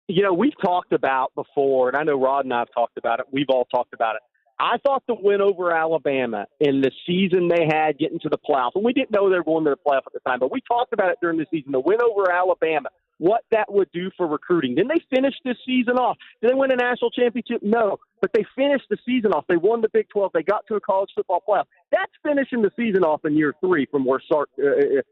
[SPEAKER 5] We've talked about before, and I know Rod and I have talked about it. We've all talked about it. I thought the win over Alabama in the season they had getting to the playoffs, and we didn't know they were going to the playoff at the time, but we talked about it during the season, the win over Alabama, what that would do for recruiting. Then they finished this season off. Did they win a national championship? No, but they finished the season off. They won the Big 12. They got to a college football playoff. That's finishing the season off in year 3 from where Sark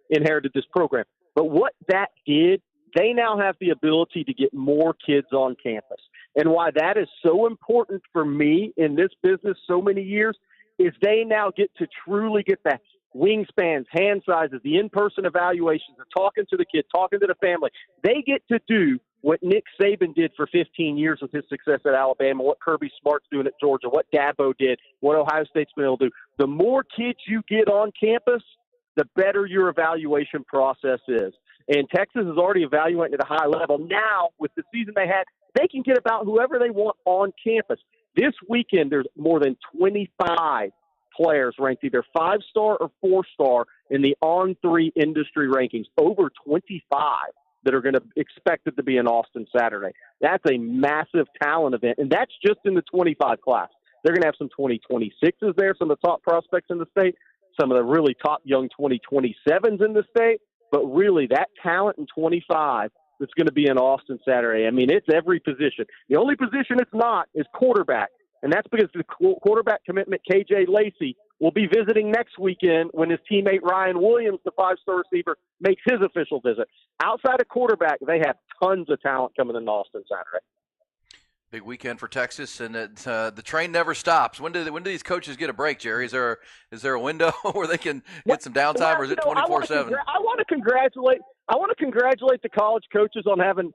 [SPEAKER 5] inherited this program. But what that did, they now have the ability to get more kids on campus. And why that is so important for me in this business so many years is they now get to truly get the wingspans, hand sizes, the in-person evaluations, the talking to the kid, talking to the family. They get to do what Nick Saban did for 15 years with his success at Alabama, what Kirby Smart's doing at Georgia, what Dabo did, what Ohio State's been able to do. The more kids you get on campus, the better your evaluation process is. And Texas is already evaluating at a high level. Now, with the season they had, they can get about whoever they want on campus. This weekend, there's more than 25 players ranked either 5-star or 4-star in the On3 industry rankings, over 25 that are going to expected to be in Austin Saturday. That's a massive talent event, and that's just in the 25 class. They're going to have some 2026s there, some of the top prospects in the state, some of the really top young 2027s in the state, but really that talent in 25 that's going to be in Austin Saturday. I mean, it's every position. The only position it's not is quarterback, and that's because the quarterback commitment, KJ Lacey, will be visiting next weekend when his teammate Ryan Williams, the 5-star receiver, makes his official visit. Outside of quarterback, they have tons of talent coming in Austin Saturday.
[SPEAKER 3] Big weekend for Texas, and the train never stops. When do these coaches get a break, Jerry? Is there a window where they can get some downtime, or is it 24/7?
[SPEAKER 5] I want to congratulate the college coaches on having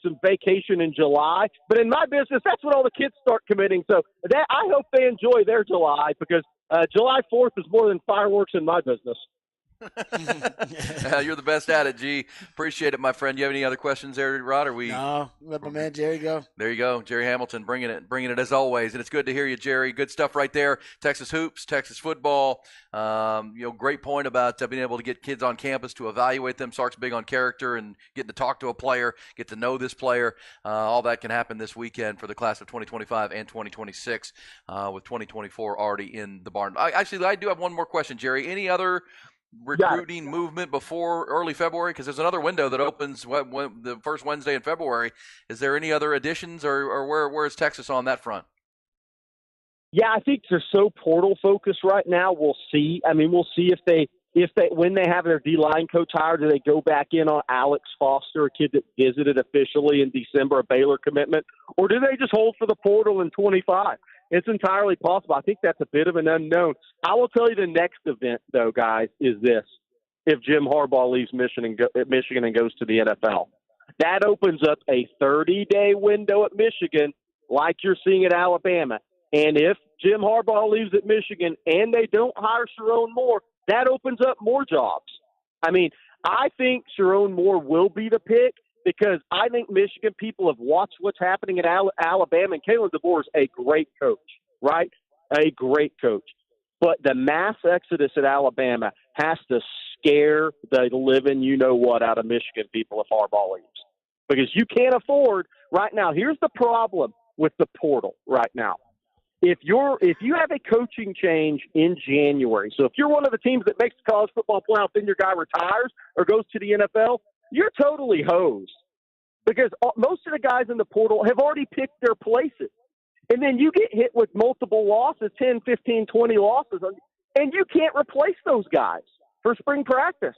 [SPEAKER 5] some vacation in July. But in my business, that's when all the kids start committing. So I hope they enjoy their July, because July 4th is more than fireworks in my business.
[SPEAKER 3] You're the best at it, G. Appreciate it, my friend. You have any other questions there, Rod?
[SPEAKER 4] No, let my man Jerry go.
[SPEAKER 3] There you go, Jerry Hamilton, bringing it as always, and it's good to hear you, Jerry. Good stuff right there. Texas hoops, Texas football. Great point about being able to get kids on campus to evaluate them. Sark's big on character and getting to talk to a player, get to know this player. All that can happen this weekend for the class of 2025 and 2026, with 2024 already in the barn. I do have one more question, Jerry. Any other recruiting movement before early February? Because there's another window that opens the first Wednesday in February. Is there any other additions, or where is Texas on that front?
[SPEAKER 5] Yeah, I think they're so portal focused right now. We'll see. I mean, we'll see if they when they have their D-line coach hired, do they go back in on Alex Foster, a kid that visited officially in December, a Baylor commitment, or do they just hold for the portal in 25? It's entirely possible. I think that's a bit of an unknown. I will tell you the next event, though, guys, is this. If Jim Harbaugh leaves Michigan and goes to the NFL, that opens up a 30-day window at Michigan like you're seeing at Alabama. And if Jim Harbaugh leaves at Michigan and they don't hire Sharon Moore, that opens up more jobs. I mean, I think Sharon Moore will be the pick, because I think Michigan people have watched what's happening at Alabama, and Kalen DeBoer is a great coach, right? A great coach. But the mass exodus at Alabama has to scare the living you-know-what out of Michigan people if Harbaugh leaves. Because you can't afford right now. Here's the problem with the portal right now. If you have a coaching change in January, so if you're one of the teams that makes the college football playoff, then your guy retires or goes to the NFL, you're totally hosed, because most of the guys in the portal have already picked their places. And then you get hit with multiple losses, 10, 15, 20 losses, and you can't replace those guys for spring practice.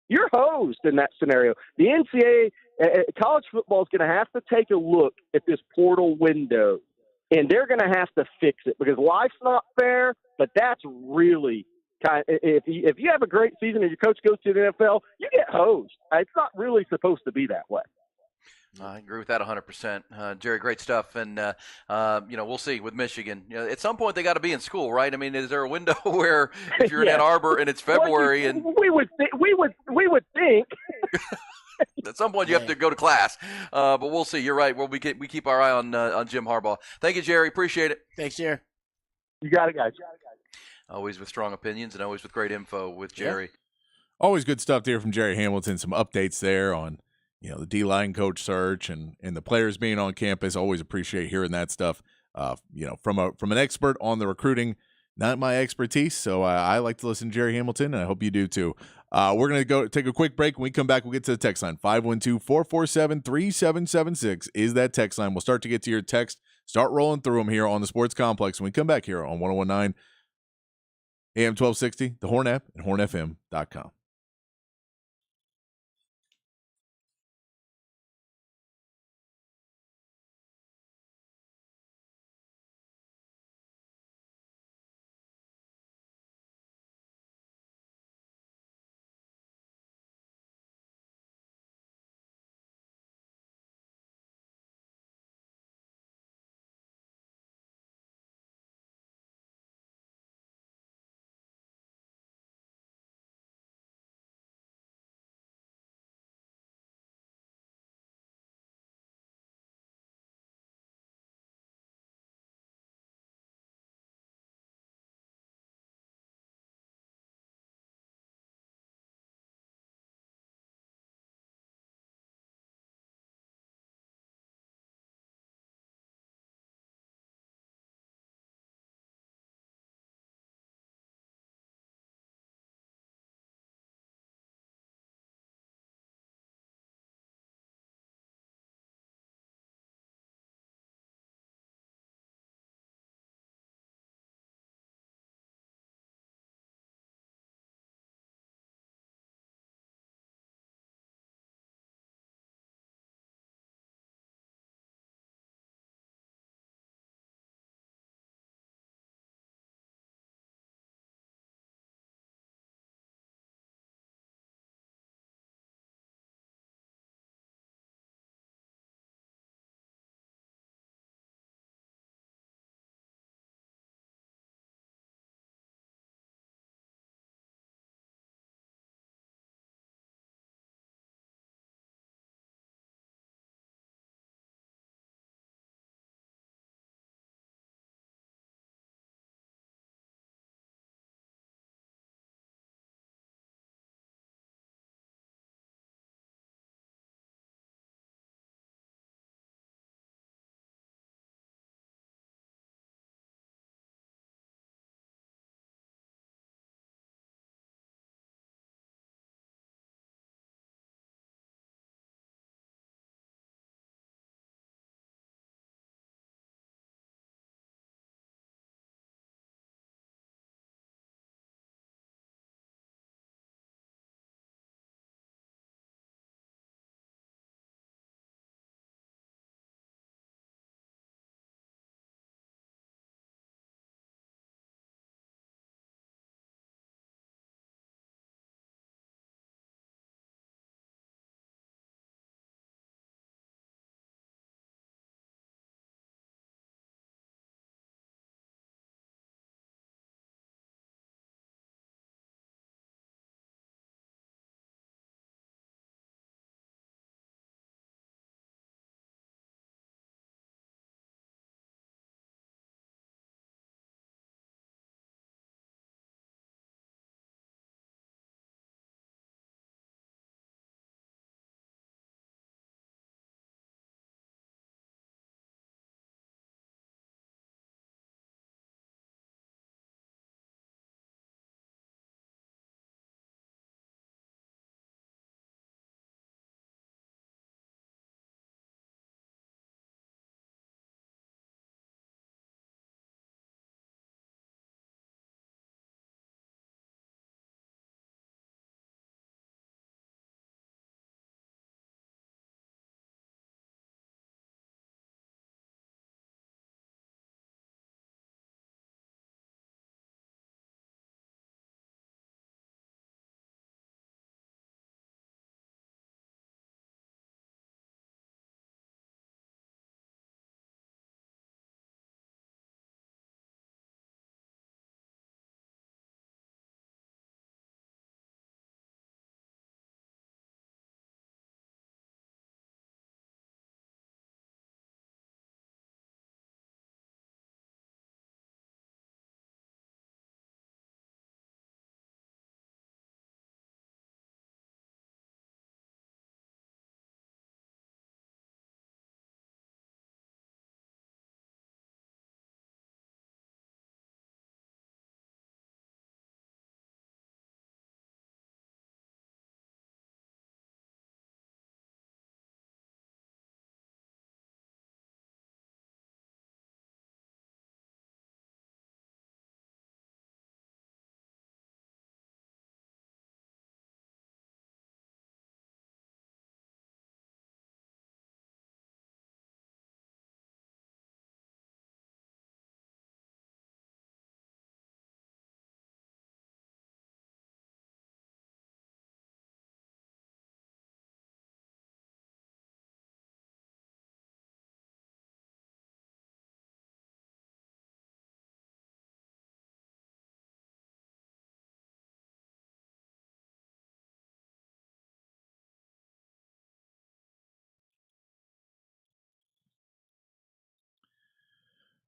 [SPEAKER 5] You're hosed in that scenario. The NCAA, college football is going to have to take a look at this portal window, and they're going to have to fix it, because life's not fair, but that's really if you have a great season and your coach goes to the NFL, you get hosed. It's not really supposed to be that way.
[SPEAKER 3] I agree with that 100%. Jerry, great stuff. And, we'll see with Michigan. At some point, they got to be in school, right? I mean, is there a window where if you're in Ann Arbor and it's February and
[SPEAKER 5] we would think
[SPEAKER 3] at some point you have to go to class, but we'll see. You're right. Well, we keep our eye on Jim Harbaugh. Thank you, Jerry. Appreciate it.
[SPEAKER 4] Thanks, Jerry.
[SPEAKER 5] You got it, guys.
[SPEAKER 3] Always with strong opinions and always with great info with Jerry.
[SPEAKER 1] Yeah. Always good stuff to hear from Jerry Hamilton. Some updates there on the D-line coach search and the players being on campus. Always appreciate hearing that stuff. From an expert on the recruiting. Not my expertise, so I like to listen to Jerry Hamilton, and I hope you do too. We're going to go take a quick break. When we come back, we'll get to the text line. 512-447-3776 is that text line. We'll start to get to your text. Start rolling through them here on the Sports Complex when we come back here on 101.9 AM 1260, the Horn app, and hornfm.com.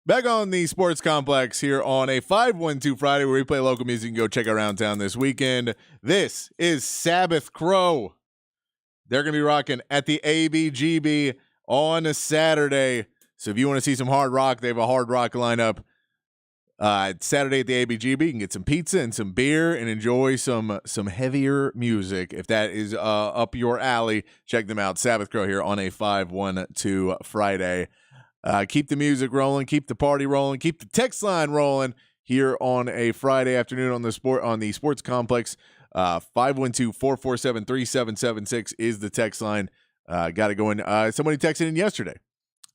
[SPEAKER 1] Back on the Sports Complex here on a 512 Friday where we play local music. You can go check Around Town this weekend. This is Sabbath Crow. They're going to be rocking at the ABGB on a Saturday. So if you want to see some hard rock, they have a hard rock lineup. Saturday at the ABGB, you can get some pizza and some beer and enjoy some heavier music. If that is up your alley, check them out. Sabbath Crow here on a 512 Friday. Keep the music rolling, keep the party rolling, keep the text line rolling here on a Friday afternoon on the Sports Complex. 512-447-3776 is the text line. Got to go in. Somebody texted in yesterday.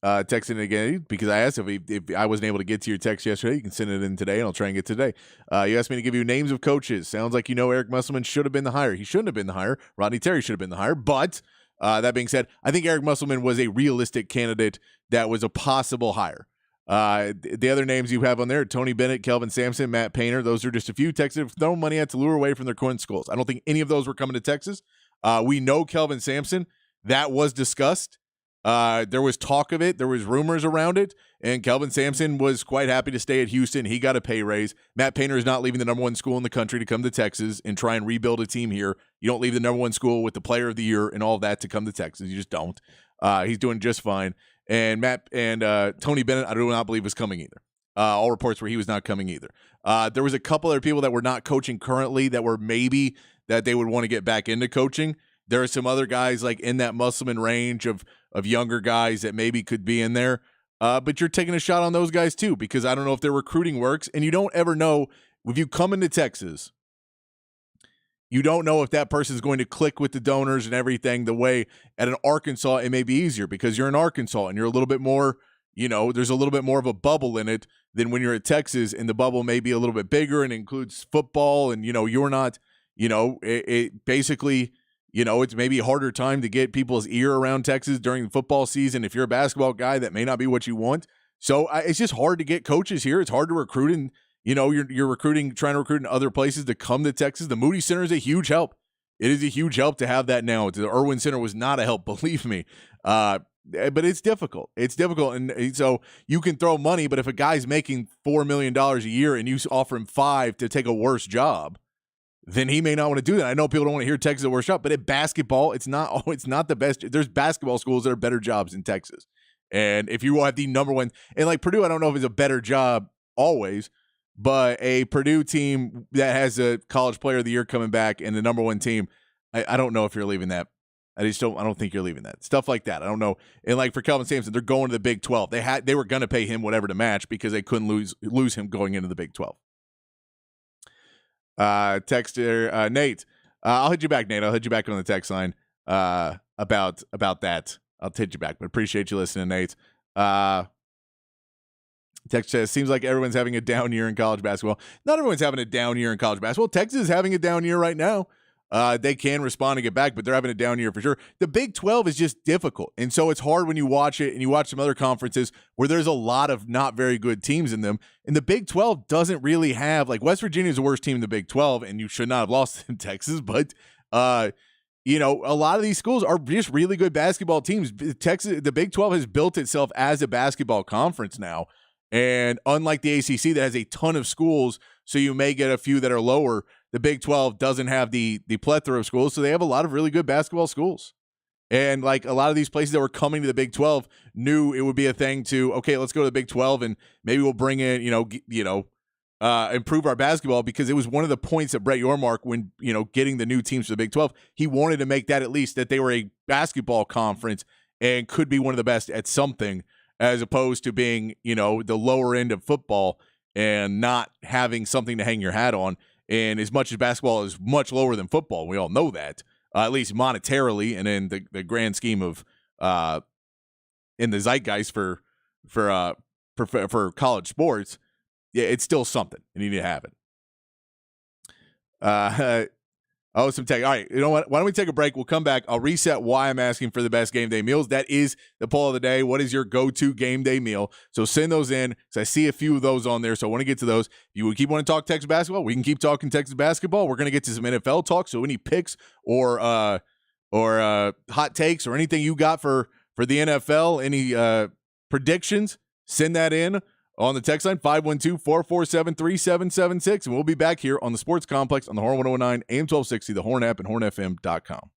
[SPEAKER 1] Texting again because I asked if I wasn't able to get to your text yesterday. You can send it in today, and I'll try and get today. You asked me to give you names of coaches. Sounds like you know Eric Musselman should have been the hire. He shouldn't have been the hire. Rodney Terry should have been the hire. But that being said, I think Eric Musselman was a realistic candidate that was a possible hire. The other names you have on there, Tony Bennett, Kelvin Sampson, Matt Painter, those are just a few. Texas have thrown money at to lure away from their current schools. I don't think any of those were coming to Texas. We know Kelvin Sampson. That was discussed. There was talk of it. There was rumors around it. And Kelvin Sampson was quite happy to stay at Houston. He got a pay raise. Matt Painter is not leaving the number one school in the country to come to Texas and try and rebuild a team here. You don't leave the number one school with the player of the year and all of that to come to Texas. You just don't. He's doing just fine. And Tony Bennett, I do not believe was coming either. All reports were he was not coming either. There was a couple other people that were not coaching currently that were maybe that they would want to get back into coaching. There are some other guys like in that Musselman range of younger guys that maybe could be in there. But you're taking a shot on those guys too, because I don't know if their recruiting works. And you don't ever know if you come into Texas, you don't know if that person is going to click with the donors and everything the way at an Arkansas, it may be easier because you're in Arkansas and you're a little bit more, there's a little bit more of a bubble in it than when you're at Texas, and the bubble may be a little bit bigger and includes football. And, you're not, it basically, it's maybe a harder time to get people's ear around Texas during the football season. If you're a basketball guy, that may not be what you want. So it's just hard to get coaches here. It's hard to recruit, and you're recruiting, trying to recruit in other places to come to Texas. The Moody Center is a huge help. It is a huge help to have that now. The Irwin Center was not a help, believe me. But it's difficult. It's difficult, and so you can throw money, but if a guy's making $4 million a year and you offer him $5 million to take a worse job, then he may not want to do that. I know people don't want to hear Texas a worse job, but at basketball, it's not the best. There's basketball schools that are better jobs in Texas. And if you have the number one, and like Purdue, I don't know if it's a better job always, but a Purdue team that has a college player of the year coming back and the number one team, I don't know if you're leaving that. I don't think you're leaving that. Stuff like that. I don't know. And like for Kelvin Sampson, they're going to the Big 12. They were going to pay him whatever to match because they couldn't lose him going into the Big 12. Texter Nate, I'll hit you back, Nate. I'll hit you back on the text line about that. I'll hit you back, but appreciate you listening, Nate. Text says, seems like everyone's having a down year in college basketball. Not everyone's having a down year in college basketball. Texas is having a down year right now. They can respond and get back, but they're having a down year for sure. The Big 12 is just difficult, and so it's hard when you watch it and you watch some other conferences where there's a lot of not very good teams in them, and the Big 12 doesn't really have, like, West Virginia is the worst team in the Big 12, and you should not have lost in Texas, but a lot of these schools are just really good basketball teams. The Big 12 has built itself as a basketball conference now, and unlike the ACC that has a ton of schools, so you may get a few that are lower, the Big 12 doesn't have the plethora of schools, so they have a lot of really good basketball schools. And like a lot of these places that were coming to the Big 12 knew it would be a thing to, okay, let's go to the Big 12 and maybe we'll bring in, improve our basketball, because it was one of the points that Brett Yormark, when, getting the new teams to the Big 12, he wanted to make that at least that they were a basketball conference and could be one of the best at something, as opposed to being, the lower end of football and not having something to hang your hat on. And as much as basketball is much lower than football, we all know that, at least monetarily and in the grand scheme of in the zeitgeist for college sports, yeah, it's still something. You need to have it. Some tech. All right, you know what? Why don't we take a break? We'll come back. I'll reset why I'm asking for the best game day meals. That is the poll of the day. What is your go-to game day meal? So send those in, because I see a few of those on there, so I want to get to those. If you keep wanting to talk Texas basketball, we can keep talking Texas basketball. We're going to get to some NFL talk, so any picks or hot takes or anything you got for the NFL, any predictions, send that in. On the text line, 512-447-3776. And we'll be back here on the Sports Complex on the Horn 109, AM 1260, the Horn app, and hornfm.com.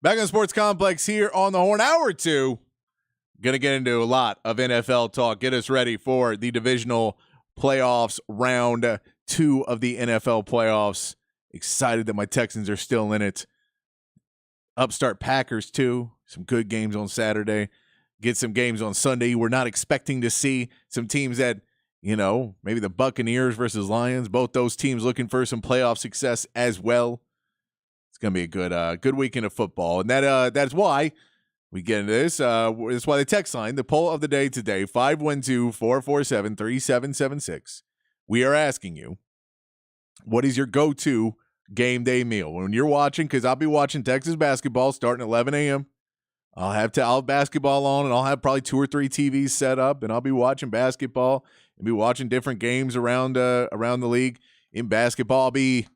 [SPEAKER 1] Back on the Sports Complex here on the Horn. Hour 2. Going to get into a lot of NFL talk. Get us ready for the divisional playoffs, round 2 of the NFL playoffs. Excited that my Texans are still in it. Upstart Packers, too. Some good games on Saturday. Get some games on Sunday. We're not expecting to see some teams that, maybe the Buccaneers versus Lions. Both those teams looking for some playoff success as well. It's going to be a good weekend of football. And that's why we get into this. That's why the text line, the poll of the day today, 512-447-3776. We are asking you, what is your go-to game day meal when you're watching? Because I'll be watching Texas basketball starting at 11 a.m. I'll have basketball on, and I'll have probably 2 or 3 TVs set up, and I'll be watching basketball and be watching different games around the league in basketball. I'll be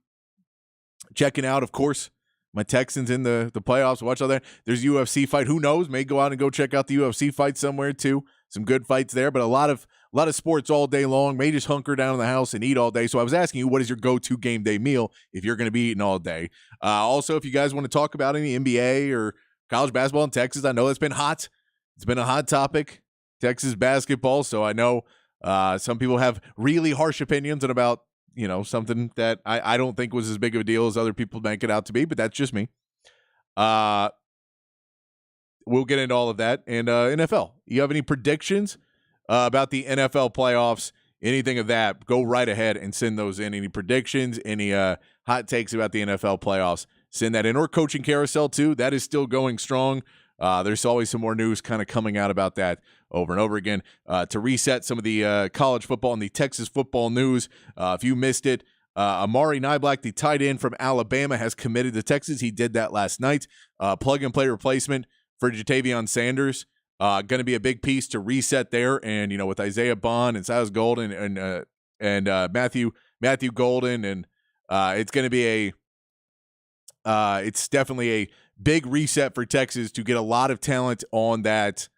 [SPEAKER 1] checking out, of course, my Texans in the playoffs. Watch all that. There's UFC fight. Who knows? May go out and go check out the UFC fight somewhere too. Some good fights there, but a lot of sports all day long. May just hunker down in the house and eat all day. So I was asking you, what is your go-to game day meal if you're going to be eating all day? Also, if you guys want to talk about any NBA or college basketball in Texas, I know it's been hot. It's been a hot topic, Texas basketball. So I know some people have really harsh opinions about something that I don't think was as big of a deal as other people make it out to be, but that's just me. We'll get into all of that. And NFL, you have any predictions about the NFL playoffs, anything of that? Go right ahead and send those in. Any predictions, any hot takes about the NFL playoffs, send that in. Or coaching carousel too. That is still going strong. There's always some more news kind of coming out about that over and over again. To reset some of the college football and the Texas football news, if you missed it, Amari Niblack, the tight end from Alabama, has committed to Texas. He did that last night. Plug-and-play replacement for Jatavion Sanders. Going to be a big piece to reset there. And, with Isaiah Bond and Silas Golden and Matthew Golden, and it's going to be it's definitely a big reset for Texas to get a lot of talent on that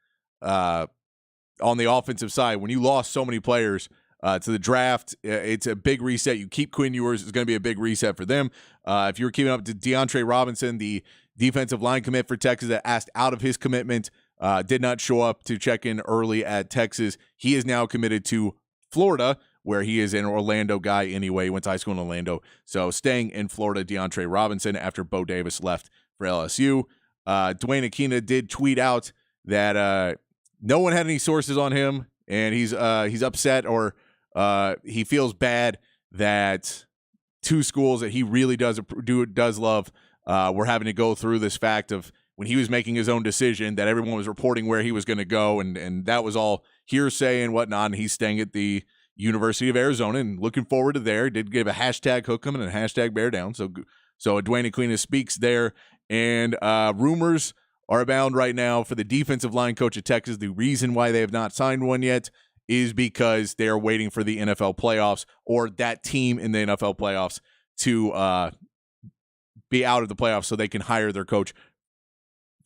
[SPEAKER 1] on the offensive side. When you lost so many players to the draft, it's a big reset. You keep Quinn Ewers, it's going to be a big reset for them. If you were keeping up to DeAndre Robinson, the defensive line commit for Texas that asked out of his commitment, did not show up to check in early at Texas. He is now committed to Florida, where he is an Orlando guy anyway. He went to high school in Orlando. So staying in Florida, DeAndre Robinson, after Bo Davis left for LSU. Dwayne Aquina did tweet out that no one had any sources on him, and he's upset, or he feels bad that 2 schools that he really does love were having to go through this fact of when he was making his own decision that everyone was reporting where he was going to go, and that was all hearsay and whatnot, and he's staying at the University of Arizona and looking forward to there. Did give a hashtag Hook'em and a hashtag Bear Down. So Dwayne Aquina speaks there, and rumors are abound right now for the defensive line coach of Texas. The reason why they have not signed one yet is because they are waiting for the NFL playoffs, or that team in the NFL playoffs to be out of the playoffs so they can hire their coach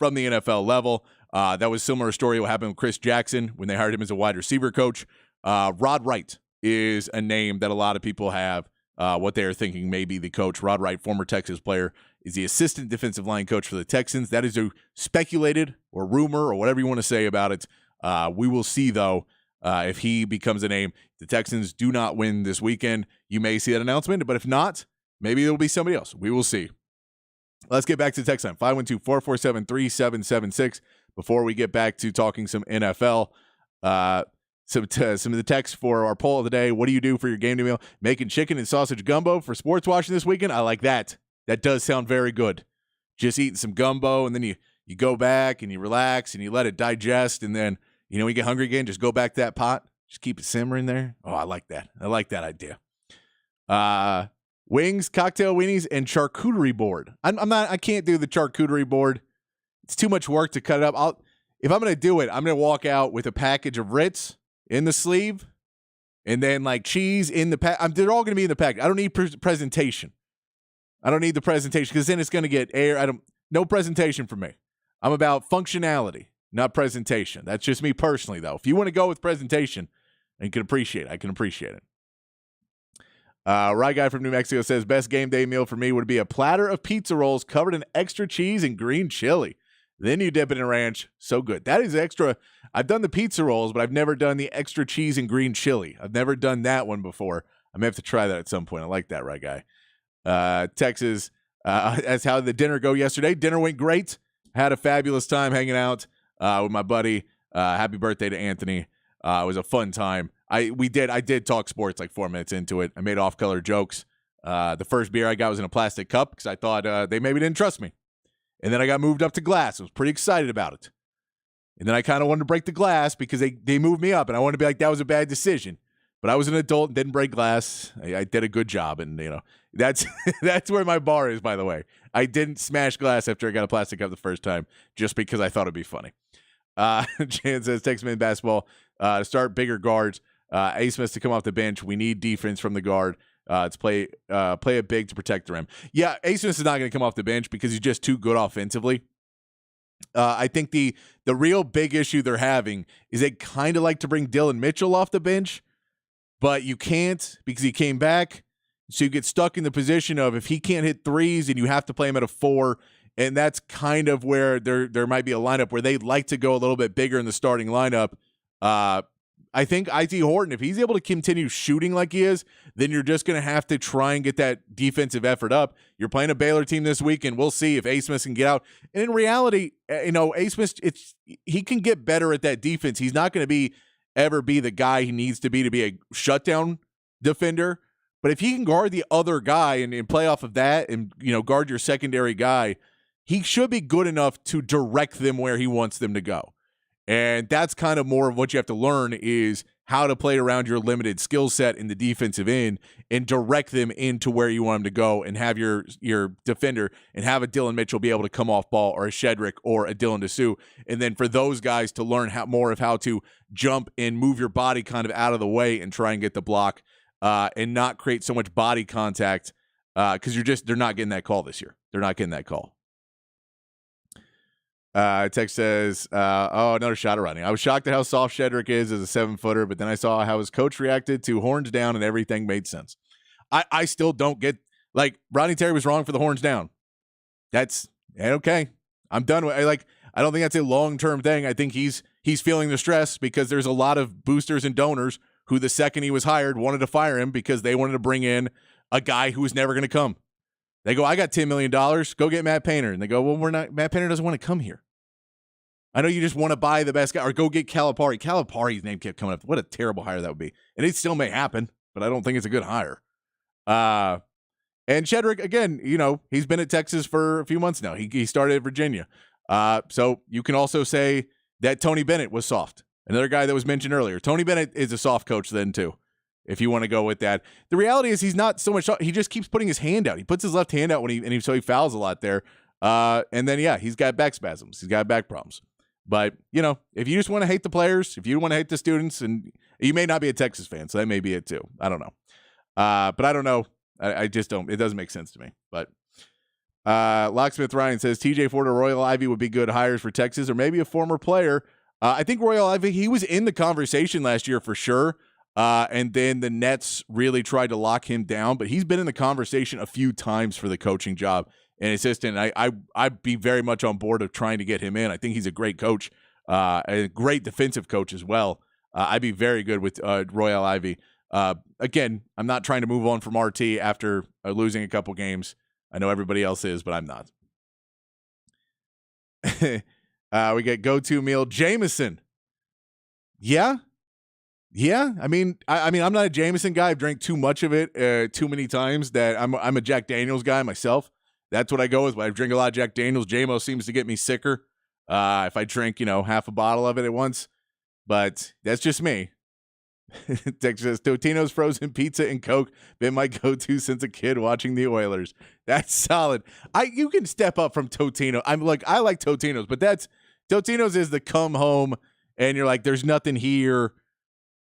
[SPEAKER 1] from the NFL level. That was a similar story what happened with Chris Jackson when they hired him as a wide receiver coach. Rod Wright is a name that a lot of people have what they are thinking may be the coach. Rod Wright, former Texas player, is the assistant defensive line coach for the Texans. That is a speculated or rumor or whatever you want to say about it. We will see, though, if he becomes a name. The Texans do not win this weekend, you may see that announcement, but if not, maybe it'll be somebody else. We will see. Let's get back to the text line, 512-447-3776, before we get back to talking some NFL. Some of the text for our poll of the day. What do you do for your game day meal? Making chicken and sausage gumbo for sports watching this weekend? I like that. That does sound very good. Just eating some gumbo, and then you go back and you relax and you let it digest, and then, when you get hungry again, just go back to that pot. Just keep it simmering there. Oh, I like that. I like that idea. Wings, cocktail weenies, and charcuterie board. I can't do the charcuterie board. It's too much work to cut it up. If I'm going to do it, I'm going to walk out with a package of Ritz in the sleeve, and then like cheese in the pack. They're all going to be in the package. I don't need presentation. I don't need the presentation, because then it's going to get air. No presentation for me. I'm about functionality, not presentation. That's just me personally, though. If you want to go with presentation and you can appreciate it, I can appreciate it. Right Guy from New Mexico says, best game day meal for me would be a platter of pizza rolls covered in extra cheese and green chili. Then you dip it in ranch. So good. That is extra. I've done the pizza rolls, but I've never done the extra cheese and green chili. I've never done that one before. I may have to try that at some point. I like that, Right Guy. Texas, as how did the dinner go yesterday? Dinner went great. Had a fabulous time hanging out with my buddy. Happy birthday to Anthony. It was a fun time. I did talk sports like 4 minutes into it. I made off-color jokes. The first beer I got was in a plastic cup because I thought they maybe didn't trust me. And then I got moved up to glass. I was pretty excited about it. And then I kind of wanted to break the glass because they moved me up, and I wanted to be like, that was a bad decision. But I was an adult and didn't break glass. I did a good job, and that's that's where my bar is. By the way, I didn't smash glass after I got a plastic cup the first time, just because I thought it'd be funny. Jan says, Texas men's basketball to start bigger guards. A. Smith to come off the bench. We need defense from the guard. To play a big to protect the rim. Yeah, A. Smith is not going to come off the bench because he's just too good offensively. I think the real big issue they're having is they kind of like to bring Dylan Mitchell off the bench, but you can't because he came back. So you get stuck in the position of if he can't hit threes and you have to play him at a 4, and that's kind of where there might be a lineup where they'd like to go a little bit bigger in the starting lineup. I think IT Horton, if he's able to continue shooting like he is, then you're just going to have to try and get that defensive effort up. You're playing a Baylor team this week, and we'll see if A. Smith can get out. And in reality, A. Smith, he can get better at that defense. He's not going to ever be the guy he needs to be a shutdown defender. But if he can guard the other guy and play off of that and, guard your secondary guy, he should be good enough to direct them where he wants them to go. And that's kind of more of what you have to learn is how to play around your limited skill set in the defensive end and direct them into where you want them to go and have your defender and have a Dylan Mitchell be able to come off ball or a Shedrick or a Dylan Dessou. And then for those guys to learn more of how to jump and move your body kind of out of the way and try and get the block and not create so much body contact because they're not getting that call this year. They're not getting that call. Text says, another shot of Rodney. I was shocked at how soft Shedrick is as a 7-footer, but then I saw how his coach reacted to horns down and everything made sense. I still don't get, Rodney Terry was wrong for the horns down. That's okay. I'm done with I don't think that's a long-term thing. I think he's feeling the stress because there's a lot of boosters and donors who the second he was hired wanted to fire him because they wanted to bring in a guy who was never going to come. They go, I got $10 million. Go get Matt Painter. And they go, well, Matt Painter doesn't want to come here. I know you just want to buy the best guy or go get Calipari. Calipari's name kept coming up. What a terrible hire that would be. And it still may happen, but I don't think it's a good hire. And Shedrick, again, he's been at Texas for a few months now. He started at Virginia. So you can also say that Tony Bennett was soft. Another guy that was mentioned earlier. Tony Bennett is a soft coach then too, if you want to go with that. The reality is he's not so much. He just keeps putting his hand out. He puts his left hand out so he fouls a lot there. And then, he's got back spasms. He's got back problems. But, if you just want to hate the players, if you want to hate the students, and you may not be a Texas fan, so that may be it too. I don't know. But I don't know. I just don't. It doesn't make sense to me. But Locksmith Ryan says TJ Ford or Royal Ivy would be good hires for Texas, or maybe a former player. I think Royal Ivy, he was in the conversation last year for sure. And then the Nets really tried to lock him down, but he's been in the conversation a few times for the coaching job and assistant. I'd be very much on board of trying to get him in. I think he's a great coach, a great defensive coach as well. I'd be very good with Royal Ivy. Again, I'm not trying to move on from RT after losing a couple games. I know everybody else is, but I'm not. We get go-to meal Jameson. Yeah. I mean, I'm not a Jameson guy. I've drank too much of it too many times that I'm a Jack Daniels guy myself. That's what I go with. But I drink a lot of Jack Daniels. JMO seems to get me sicker if I drink, half a bottle of it at once. But that's just me. Texas says, Totino's frozen pizza and Coke been my go-to since a kid watching the Oilers. That's solid. You can step up from Totino. I like Totino's, but Totino's is the come home and you're like, there's nothing here.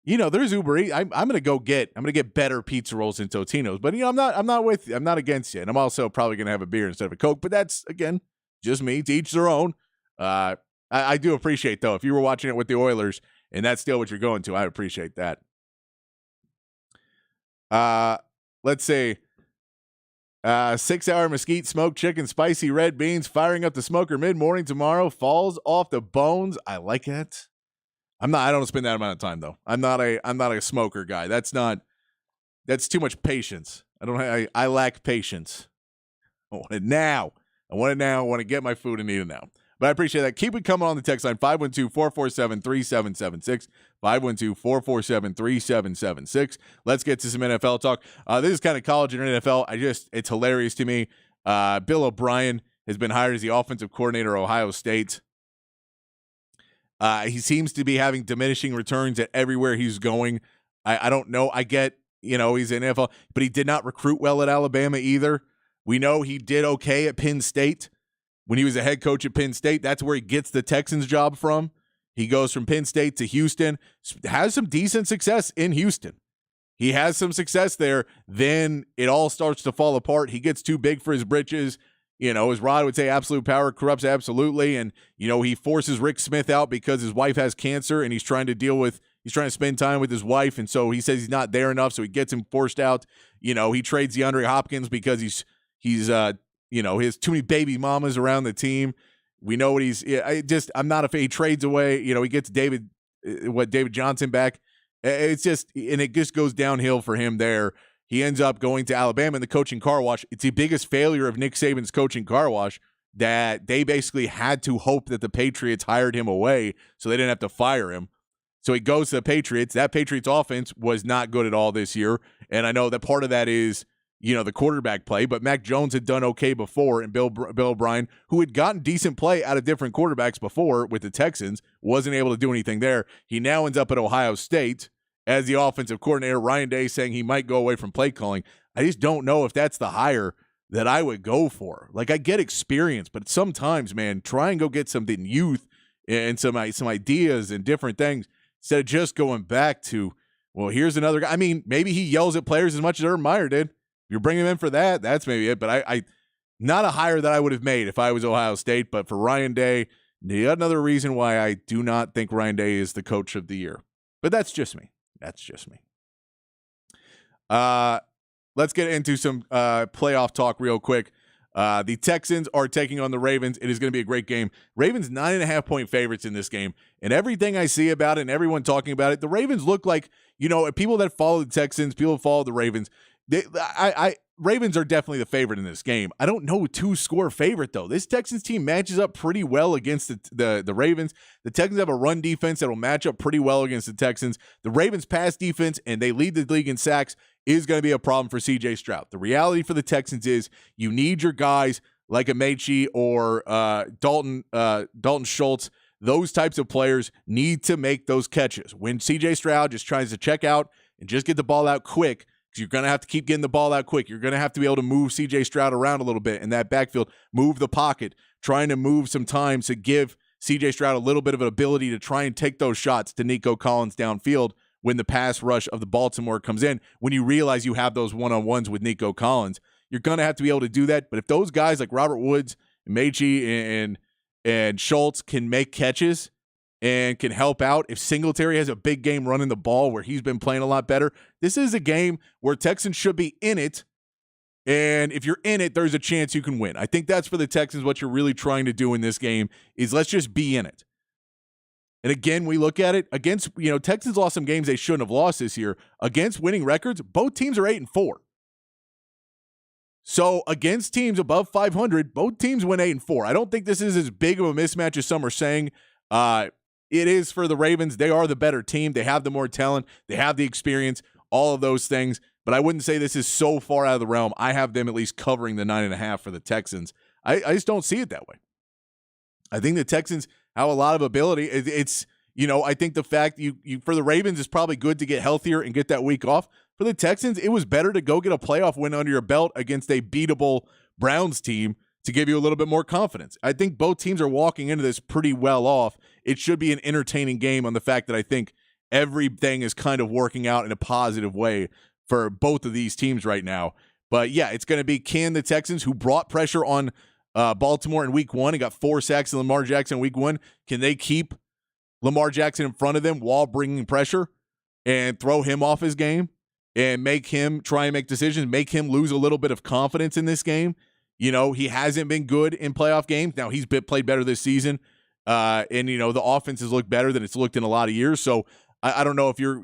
[SPEAKER 1] There's Uber Eats. I'm gonna get better pizza rolls than Totino's. But I'm not against you. And I'm also probably gonna have a beer instead of a Coke. But that's again just me. To each their own. I do appreciate though, if you were watching it with the Oilers and that's still what you're going to, I appreciate that. let's say 6-hour mesquite smoked chicken, spicy red beans, firing up the smoker mid-morning tomorrow, falls off the bones. I like it. I don't spend that amount of time though. I'm not a smoker guy. That's too much patience. I lack patience. I want it now. I want to get my food and eat it now. But I appreciate that. Keep it coming on the text line, 512-447-3776, 512-447-3776. Let's get to some NFL talk. This is kind of college and NFL. It's hilarious to me. Bill O'Brien has been hired as the offensive coordinator of Ohio State. He seems to be having diminishing returns at everywhere he's going. I don't know. I get, he's in NFL, but he did not recruit well at Alabama either. We know he did okay at Penn State. When he was a head coach at Penn State, that's where he gets the Texans job from. He goes from Penn State to Houston, has some decent success in Houston. He has some success there. Then it all starts to fall apart. He gets too big for his britches. As Rod would say, absolute power corrupts absolutely. And, he forces Rick Smith out because his wife has cancer and he's trying to spend time with his wife. And so he says he's not there enough. So he gets him forced out. He trades DeAndre Hopkins because he has too many baby mamas around the team. We know what I'm not a fan. He trades away, he gets David Johnson back. It just goes downhill for him there. He ends up going to Alabama in the coaching car wash. It's the biggest failure of Nick Saban's coaching car wash, that they basically had to hope that the Patriots hired him away so they didn't have to fire him. So he goes to the Patriots. That Patriots offense was not good at all this year. And I know that part of that is, the quarterback play, but Mac Jones had done okay before, and Bill O'Brien, who had gotten decent play out of different quarterbacks before with the Texans, wasn't able to do anything there. He now ends up at Ohio State as the offensive coordinator. Ryan Day saying he might go away from play calling. I just don't know if that's the hire that I would go for. Like, I get experience, but sometimes, man, try and go get something youth and some ideas and different things instead of just going back to, well, here's another guy. I mean, maybe he yells at players as much as Urban Meyer did. You're bringing him in for that, that's maybe it. But I not a hire that I would have made if I was Ohio State. But for Ryan Day, yet another reason why I do not think Ryan Day is the coach of the year. But that's just me. Let's get into some playoff talk real quick. The Texans are taking on the Ravens. It is going to be a great game. Ravens 9.5-point favorites in this game. And everything I see about it and everyone talking about it, the Ravens look like, people that follow the Texans, people that follow the Ravens, Ravens are definitely the favorite in this game. I don't know who score favorite, though. This Texans team matches up pretty well against the Ravens. The Texans have a run defense that will match up pretty well against the Texans. The Ravens' pass defense, and they lead the league in sacks, is going to be a problem for C.J. Stroud. The reality for the Texans is you need your guys like Amechi or Dalton Schultz. Those types of players need to make those catches. When C.J. Stroud just tries to check out and just get the ball out quick, because you're going to have to keep getting the ball out quick. You're going to have to be able to move C.J. Stroud around a little bit in that backfield, move the pocket, trying to move some time to give C.J. Stroud a little bit of an ability to try and take those shots to Nico Collins downfield when the pass rush of the Baltimore comes in. When you realize you have those one-on-ones with Nico Collins, you're going to have to be able to do that. But if those guys like Robert Woods, Mechi, and Schultz can make catches and can help out, if Singletary has a big game running the ball where he's been playing a lot better, this is a game where Texans should be in it. And if you're in it, there's a chance you can win. I think that's for the Texans. What you're really trying to do in this game is let's just be in it. And again, we look at it against, Texans lost some games they shouldn't have lost this year. Against winning records, both teams are 8-4. So against teams above 500, both teams win 8-4. I don't think this is as big of a mismatch as some are saying. It is for the Ravens. They are the better team. They have the more talent. They have the experience, all of those things. But I wouldn't say this is so far out of the realm. I have them at least covering the 9.5 for the Texans. I just don't see it that way. I think the Texans have a lot of ability. It's I think the fact you for the Ravens is probably good to get healthier and get that week off. For the Texans, it was better to go get a playoff win under your belt against a beatable Browns team to give you a little bit more confidence. I think both teams are walking into this pretty well off. It should be an entertaining game on the fact that I think everything is kind of working out in a positive way for both of these teams right now. But yeah, it's going to be, can the Texans, who brought pressure on Baltimore in week 1 and got 4 sacks in Lamar Jackson in week 1, can they keep Lamar Jackson in front of them while bringing pressure and throw him off his game? and make him try and make decisions, make him lose a little bit of confidence in this game. He hasn't been good in playoff games. Now, he's played better this season, and, the offense has looked better than it's looked in a lot of years. So I don't know if you're,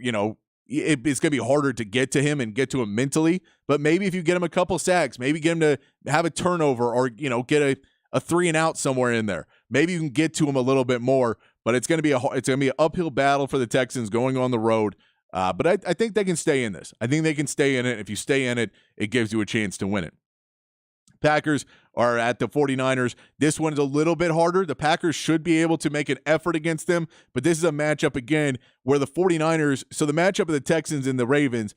[SPEAKER 1] it's going to be harder to get to him and get to him mentally, but maybe if you get him a couple sacks, maybe get him to have a turnover or, get a 3-and-out somewhere in there. Maybe you can get to him a little bit more, but it's going to be an uphill battle for the Texans going on the road. But I think they can stay in this. I think they can stay in it. If you stay in it, it gives you a chance to win it. Packers are at the 49ers. This one is a little bit harder. The Packers should be able to make an effort against them, but this is a matchup, again, where the 49ers – so the matchup of the Texans and the Ravens,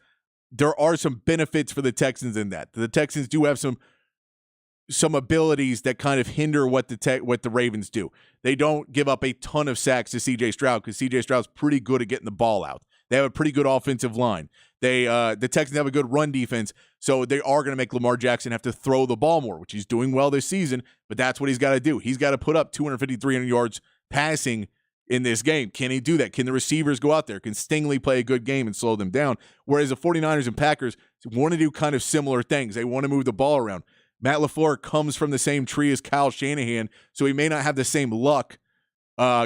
[SPEAKER 1] there are some benefits for the Texans in that. The Texans do have some abilities that kind of hinder what the Ravens do. They don't give up a ton of sacks to C.J. Stroud because C.J. Stroud's pretty good at getting the ball out. They have a pretty good offensive line. The Texans have a good run defense, so they are going to make Lamar Jackson have to throw the ball more, which he's doing well this season, but that's what he's got to do. He's got to put up 250, 300 yards passing in this game. Can he do that? Can the receivers go out there? Can Stingley play a good game and slow them down? Whereas the 49ers and Packers want to do kind of similar things. They want to move the ball around. Matt LaFleur comes from the same tree as Kyle Shanahan, so he may not have the same luck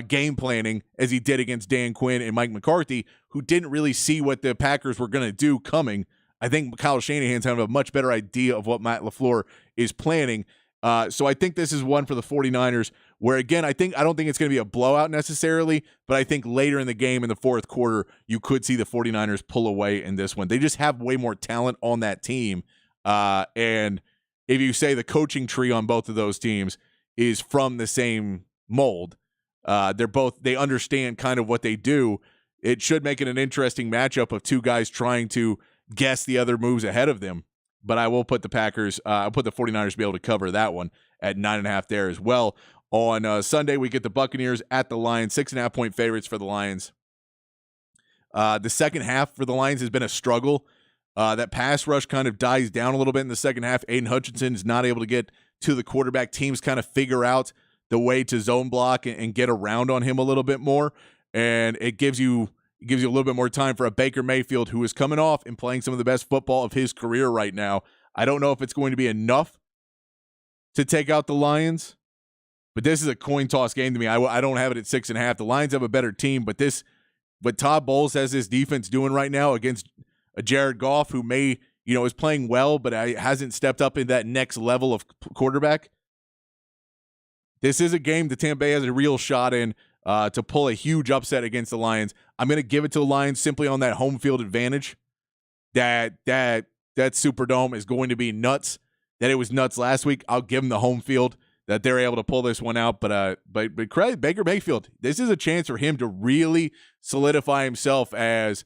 [SPEAKER 1] game planning as he did against Dan Quinn and Mike McCarthy, who didn't really see what the Packers were going to do coming. I think Kyle Shanahan's having a much better idea of what Matt LaFleur is planning. So I think this is one for the 49ers where, again, I don't think it's going to be a blowout necessarily, but I think later in the game in the fourth quarter, you could see the 49ers pull away in this one. They just have way more talent on that team. And if you say the coaching tree on both of those teams is from the same mold, they understand kind of what they do. It should make it an interesting matchup of two guys trying to guess the other moves ahead of them. But I will put the Packers, I'll put the 49ers to be able to cover that one at 9.5 there as well. On Sunday, we get the Buccaneers at the Lions, 6.5-point favorites for the Lions. The second half for the Lions has been a struggle. That pass rush kind of dies down a little bit in the second half. Aiden Hutchinson is not able to get to the quarterback. Teams kind of figure out the way to zone block and get around on him a little bit more. And it gives you a little bit more time for a Baker Mayfield who is coming off and playing some of the best football of his career right now. I don't know if it's going to be enough to take out the Lions, but this is a coin toss game to me. I don't have it at 6.5. The Lions have a better team, but what Todd Bowles has his defense doing right now against a Jared Goff who is playing well, but hasn't stepped up in that next level of quarterback. This is a game that Tampa Bay has a real shot in to pull a huge upset against the Lions. I'm going to give it to the Lions simply on that home field advantage. That Superdome is going to be nuts. That it was nuts last week. I'll give them the home field that they're able to pull this one out. But credit Baker Mayfield. This is a chance for him to really solidify himself as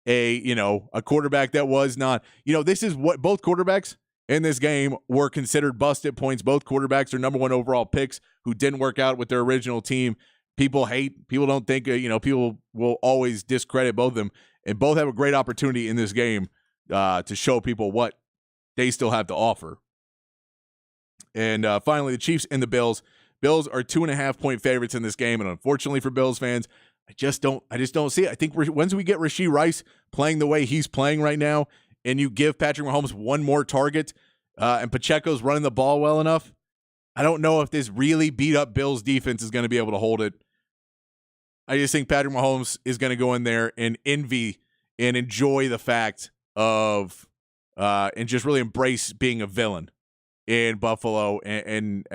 [SPEAKER 1] a quarterback that was not. This is what both quarterbacks in this game were considered bust at points. Both quarterbacks are number one overall picks who didn't work out with their original team. People don't think, people will always discredit both of them. And both have a great opportunity in this game to show people what they still have to offer. And finally, the Chiefs and the Bills. Bills are 2.5-point favorites in this game. And unfortunately for Bills fans, I just don't see it. I think once we get Rashee Rice playing the way he's playing right now, and you give Patrick Mahomes one more target, and Pacheco's running the ball well enough, I don't know if this really beat-up Bills defense is going to be able to hold it. I just think Patrick Mahomes is going to go in there and envy and enjoy the fact of and just really embrace being a villain in Buffalo. And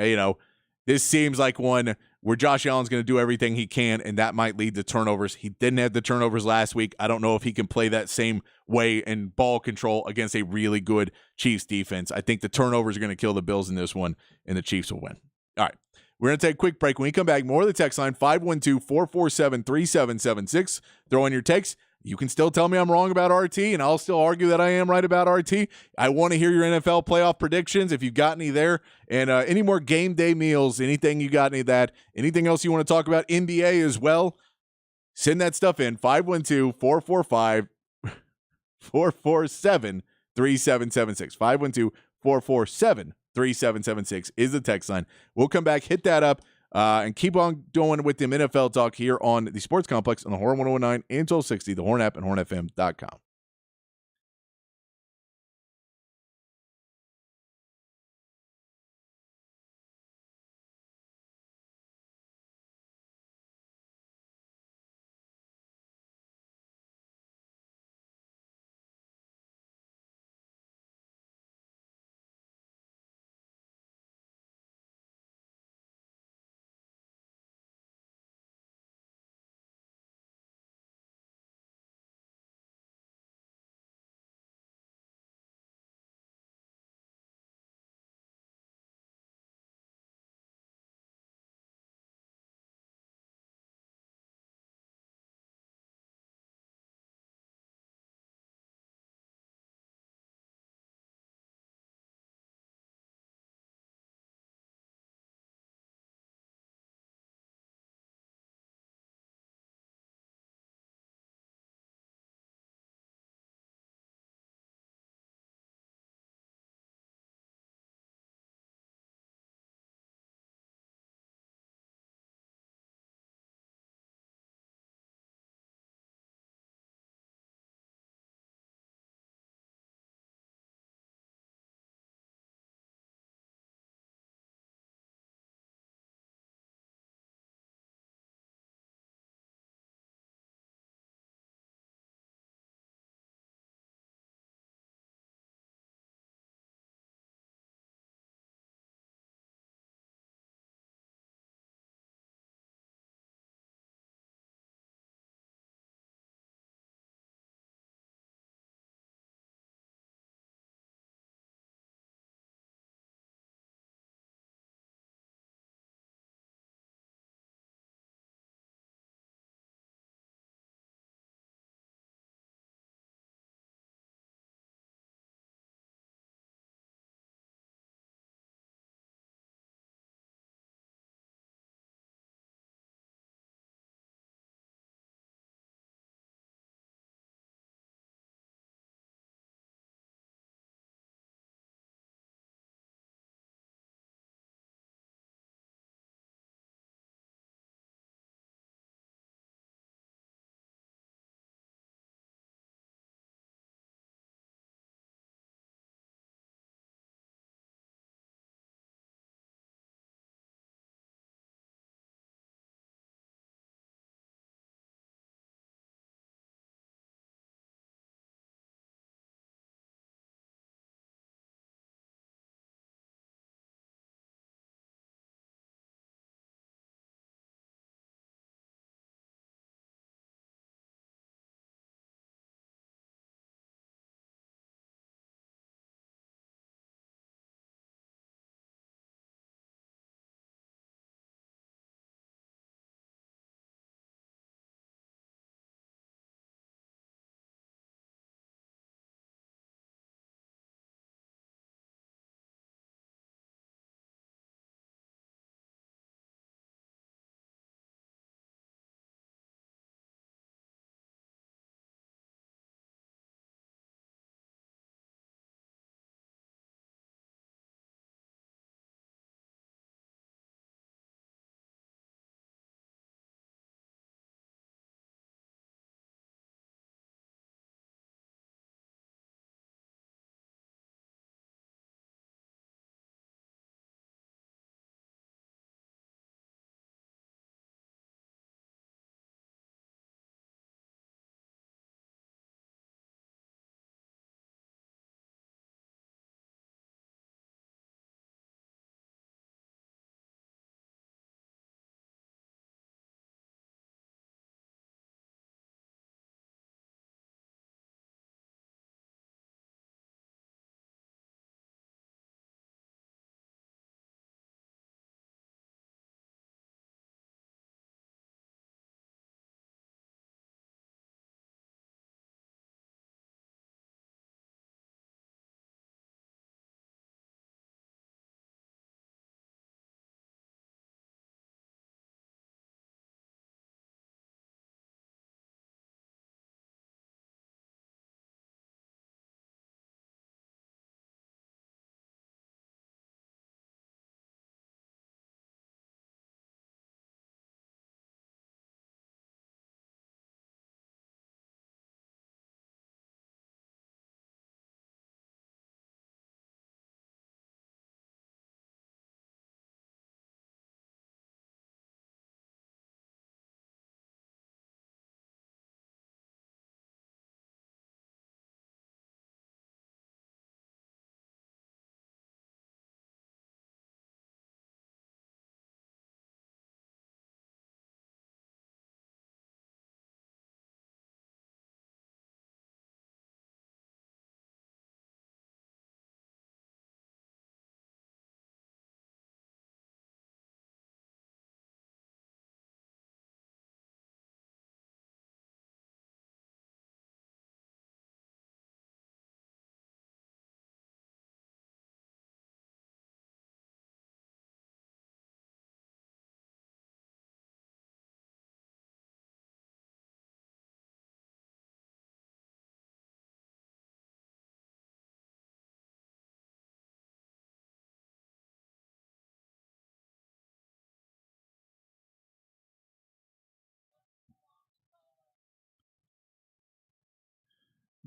[SPEAKER 1] this seems like one where Josh Allen's going to do everything he can, and that might lead to turnovers. He didn't have the turnovers last week. I don't know if he can play that same way in ball control against a really good Chiefs defense. I think the turnovers are going to kill the Bills in this one, and the Chiefs will win. All right. We're going to take a quick break. When we come back, more of the text line, 512-447-3776. Throw in your text. You can still tell me I'm wrong about RT, and I'll still argue that I am right about RT. I want to hear your NFL playoff predictions if you've got any there. And any more game day meals, anything you got any of that, anything else you want to talk about, NBA as well, send that stuff in, 512-447-3776. 512-447-3776 is the text line. We'll come back, hit that up, and keep on going with them NFL talk here on the Sports Complex on the Horn 109 and 1260, the Horn app, and hornfm.com.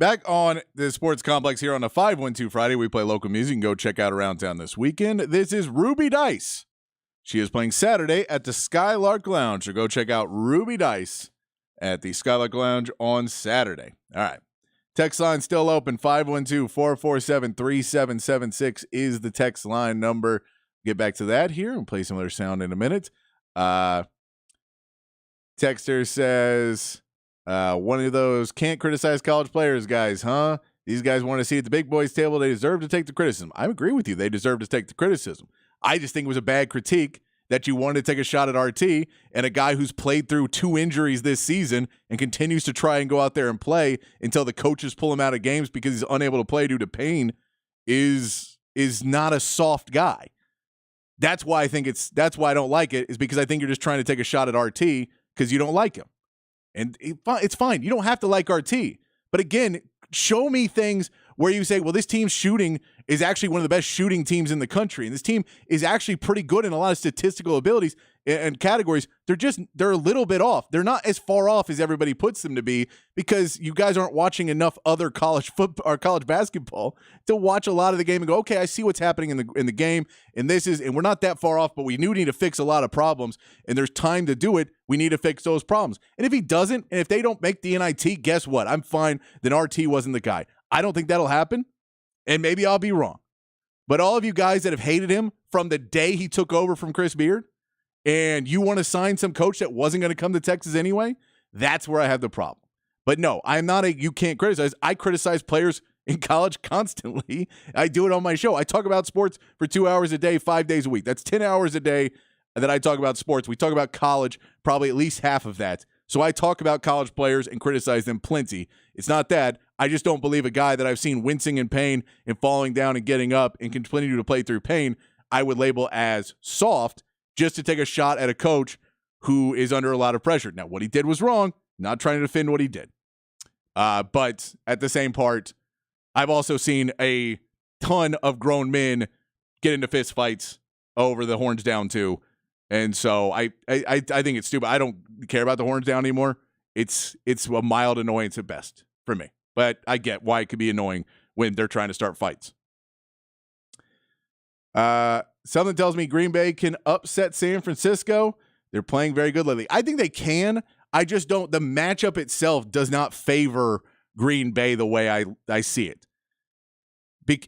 [SPEAKER 1] Back on the Sports Complex here on a 512 Friday, we play local music. You can go check out Around Town this weekend. This is Ruby Dice. She is playing Saturday at the Skylark Lounge. So go check out Ruby Dice at the Skylark Lounge on Saturday. All right. Text line still open. 512-447-3776 is the text line number. Get back to that here and play some other sound in a minute. Texter says, one of those can't criticize college players guys, huh? These guys want to see at the big boys table. They deserve to take the criticism. I agree with you. They deserve to take the criticism. I just think it was a bad critique that you wanted to take a shot at RT, and a guy who's played through 2 injuries this season and continues to try and go out there and play until the coaches pull him out of games because he's unable to play due to pain is not a soft guy. That's why I don't like it, is because I think you're just trying to take a shot at RT because you don't like him. And it's fine. You don't have to like RT. But again, show me things where you say, well, this team's shooting is actually one of the best shooting teams in the country. And this team is actually pretty good in a lot of statistical abilities and categories. They're a little bit off. They're not as far off as everybody puts them to be, because you guys aren't watching enough other college football or college basketball to watch a lot of the game and go, okay, I see what's happening in the game. And we're not that far off, but we need to fix a lot of problems. And there's time to do it. We need to fix those problems. And if he doesn't, and if they don't make the NIT, guess what? I'm fine. Then RT wasn't the guy. I don't think that'll happen. And maybe I'll be wrong. But all of you guys that have hated him from the day he took over from Chris Beard, and you want to sign some coach that wasn't going to come to Texas anyway, that's where I have the problem. But no, I'm not you can't criticize. I criticize players in college constantly. I do it on my show. I talk about sports for 2 hours a day, 5 days a week. That's 10 hours a day that I talk about sports. We talk about college, probably at least half of that. So I talk about college players and criticize them plenty. It's not that. I just don't believe a guy that I've seen wincing in pain and falling down and getting up and continue to play through pain, I would label as soft, just to take a shot at a coach who is under a lot of pressure. Now, what he did was wrong. Not trying to defend what he did. But at the same part, I've also seen a ton of grown men get into fist fights over the horns down too. And so I think it's stupid. I don't care about the horns down anymore. It's a mild annoyance at best for me. But I get why it could be annoying when they're trying to start fights. Something tells me Green Bay can upset San Francisco. They're playing very good lately. I think they can. I just don't. The matchup itself does not favor Green Bay the way I see it.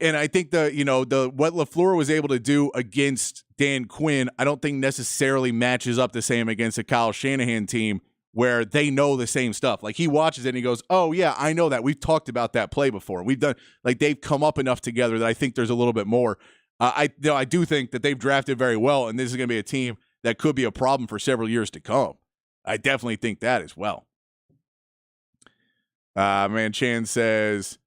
[SPEAKER 1] And I think what LaFleur was able to do against Dan Quinn, I don't think necessarily matches up the same against a Kyle Shanahan team where they know the same stuff. Like, he watches it and he goes, oh yeah, I know that. We've talked about that play before. We've done, like, they've come up enough together that I think there's a little bit more. I do think that they've drafted very well, and this is going to be a team that could be a problem for several years to come. I definitely think that as well. Chan says,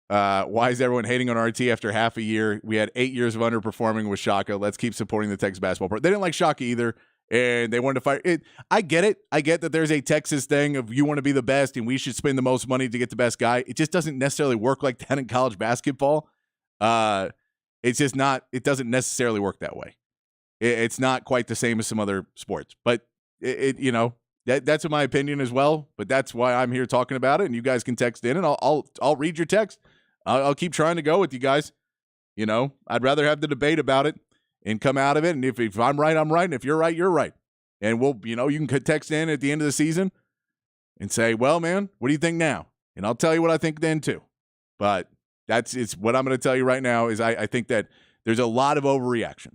[SPEAKER 1] why is everyone hating on RT after half a year? We had 8 years of underperforming with Shaka. Let's keep supporting the Texas basketball program. They didn't like Shaka either, and they wanted to fire it. I get it. I get that there's a Texas thing of you want to be the best and we should spend the most money to get the best guy. It just doesn't necessarily work like that in college basketball. It's just not, it doesn't necessarily work that way. It's not quite the same as some other sports, but that's my opinion as well. But that's why I'm here talking about it, and you guys can text in, and I'll read your text. I'll keep trying to go with you guys. I'd rather have the debate about it and come out of it. And if I'm right, I'm right. And if you're right, you're right. And you can text in at the end of the season and say, well, man, what do you think now? And I'll tell you what I think then too. But it's what I'm going to tell you right now is I think that there's a lot of overreaction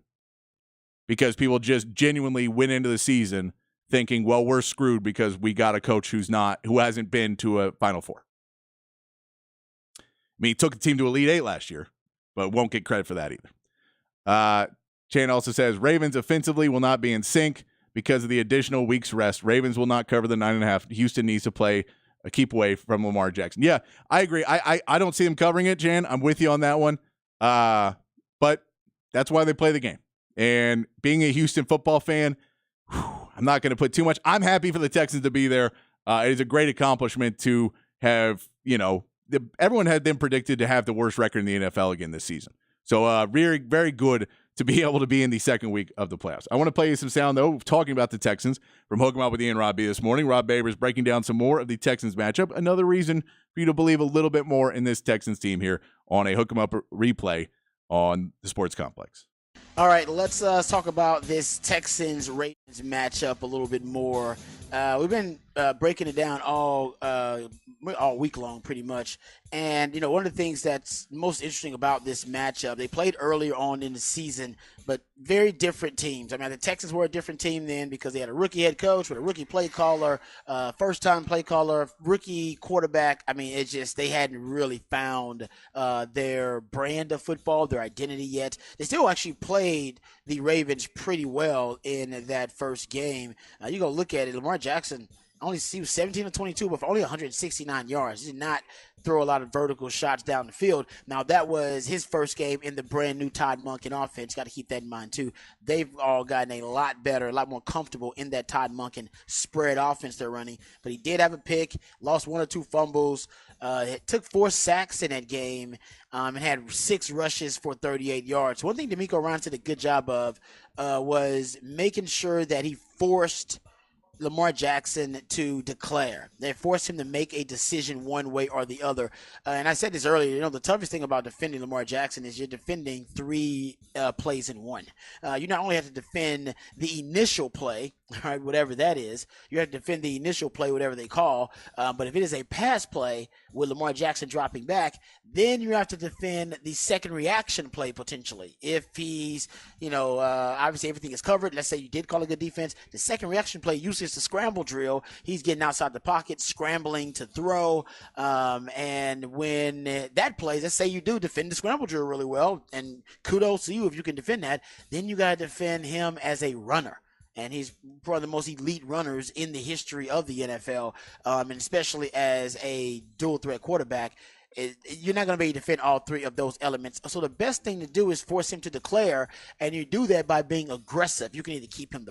[SPEAKER 1] because people just genuinely went into the season thinking, well, we're screwed because we got a coach who hasn't been to a Final Four. I mean, he took the team to Elite Eight last year, but won't get credit for that either. Chan also says, Ravens offensively will not be in sync because of the additional week's rest. Ravens will not cover the 9.5. Houston needs to play a keep away from Lamar Jackson. Yeah, I agree. I don't see them covering it, Jan. I'm with you on that one. But that's why they play the game. And being a Houston football fan, I'm not going to put too much. I'm happy for the Texans to be there. It is a great accomplishment to have, everyone had them predicted to have the worst record in the NFL again this season. So very, very good to be able to be in the second week of the playoffs. I want to play you some sound, though, talking about the Texans from Hook 'em Up with Ian Rob B this morning. Rob Babers breaking down some more of the Texans matchup. Another reason for you to believe a little bit more in this Texans team here on a Hook 'em Up replay on the Sports Complex.
[SPEAKER 4] All right, let's talk about this Texans-Ravens matchup a little bit more. We've been breaking it down all week long, pretty much. And, you know, one of the things that's most interesting about this matchup, they played earlier on in the season, but very different teams. I mean, the Texans were a different team then because they had a rookie head coach with a rookie play caller, first-time play caller, rookie quarterback. I mean, it's just they hadn't really found their brand of football, their identity yet. They still actually played the Ravens pretty well in that first game. You go look at it, Lamar Jackson he was 17 of 22, but for only 169 yards. He did not throw a lot of vertical shots down the field. Now, that was his first game in the brand new Todd Monken offense. Got to keep that in mind, too. They've all gotten a lot better, a lot more comfortable in that Todd Monken spread offense they're running. But he did have a pick, lost 1 or 2 fumbles, took 4 sacks in that game, and had 6 rushes for 38 yards. One thing DeMeco Ryans did a good job of was making sure that he forced Lamar Jackson to declare. They forced him to make a decision one way or the other. And I said this earlier, you know, the toughest thing about defending Lamar Jackson is you're defending 3 plays in one. You not only have to defend the initial play, right, whatever that is, you have to defend the initial play, whatever they call. But if it is a pass play with Lamar Jackson dropping back, then you have to defend the second reaction play potentially. If he's, you know, obviously everything is covered. Let's say you did call a good defense. The second reaction play usually it's a scramble drill. He's getting outside the pocket, scrambling to throw. And when that plays, let's say you do defend the scramble drill really well, and kudos to you if you can defend that, then you got to defend him as a runner. And he's probably the most elite runners in the history of the NFL, and especially as a dual-threat quarterback. You're not going to be able to defend all 3 of those elements. So the best thing to do is force him to declare, and you do that by being aggressive. You can either keep him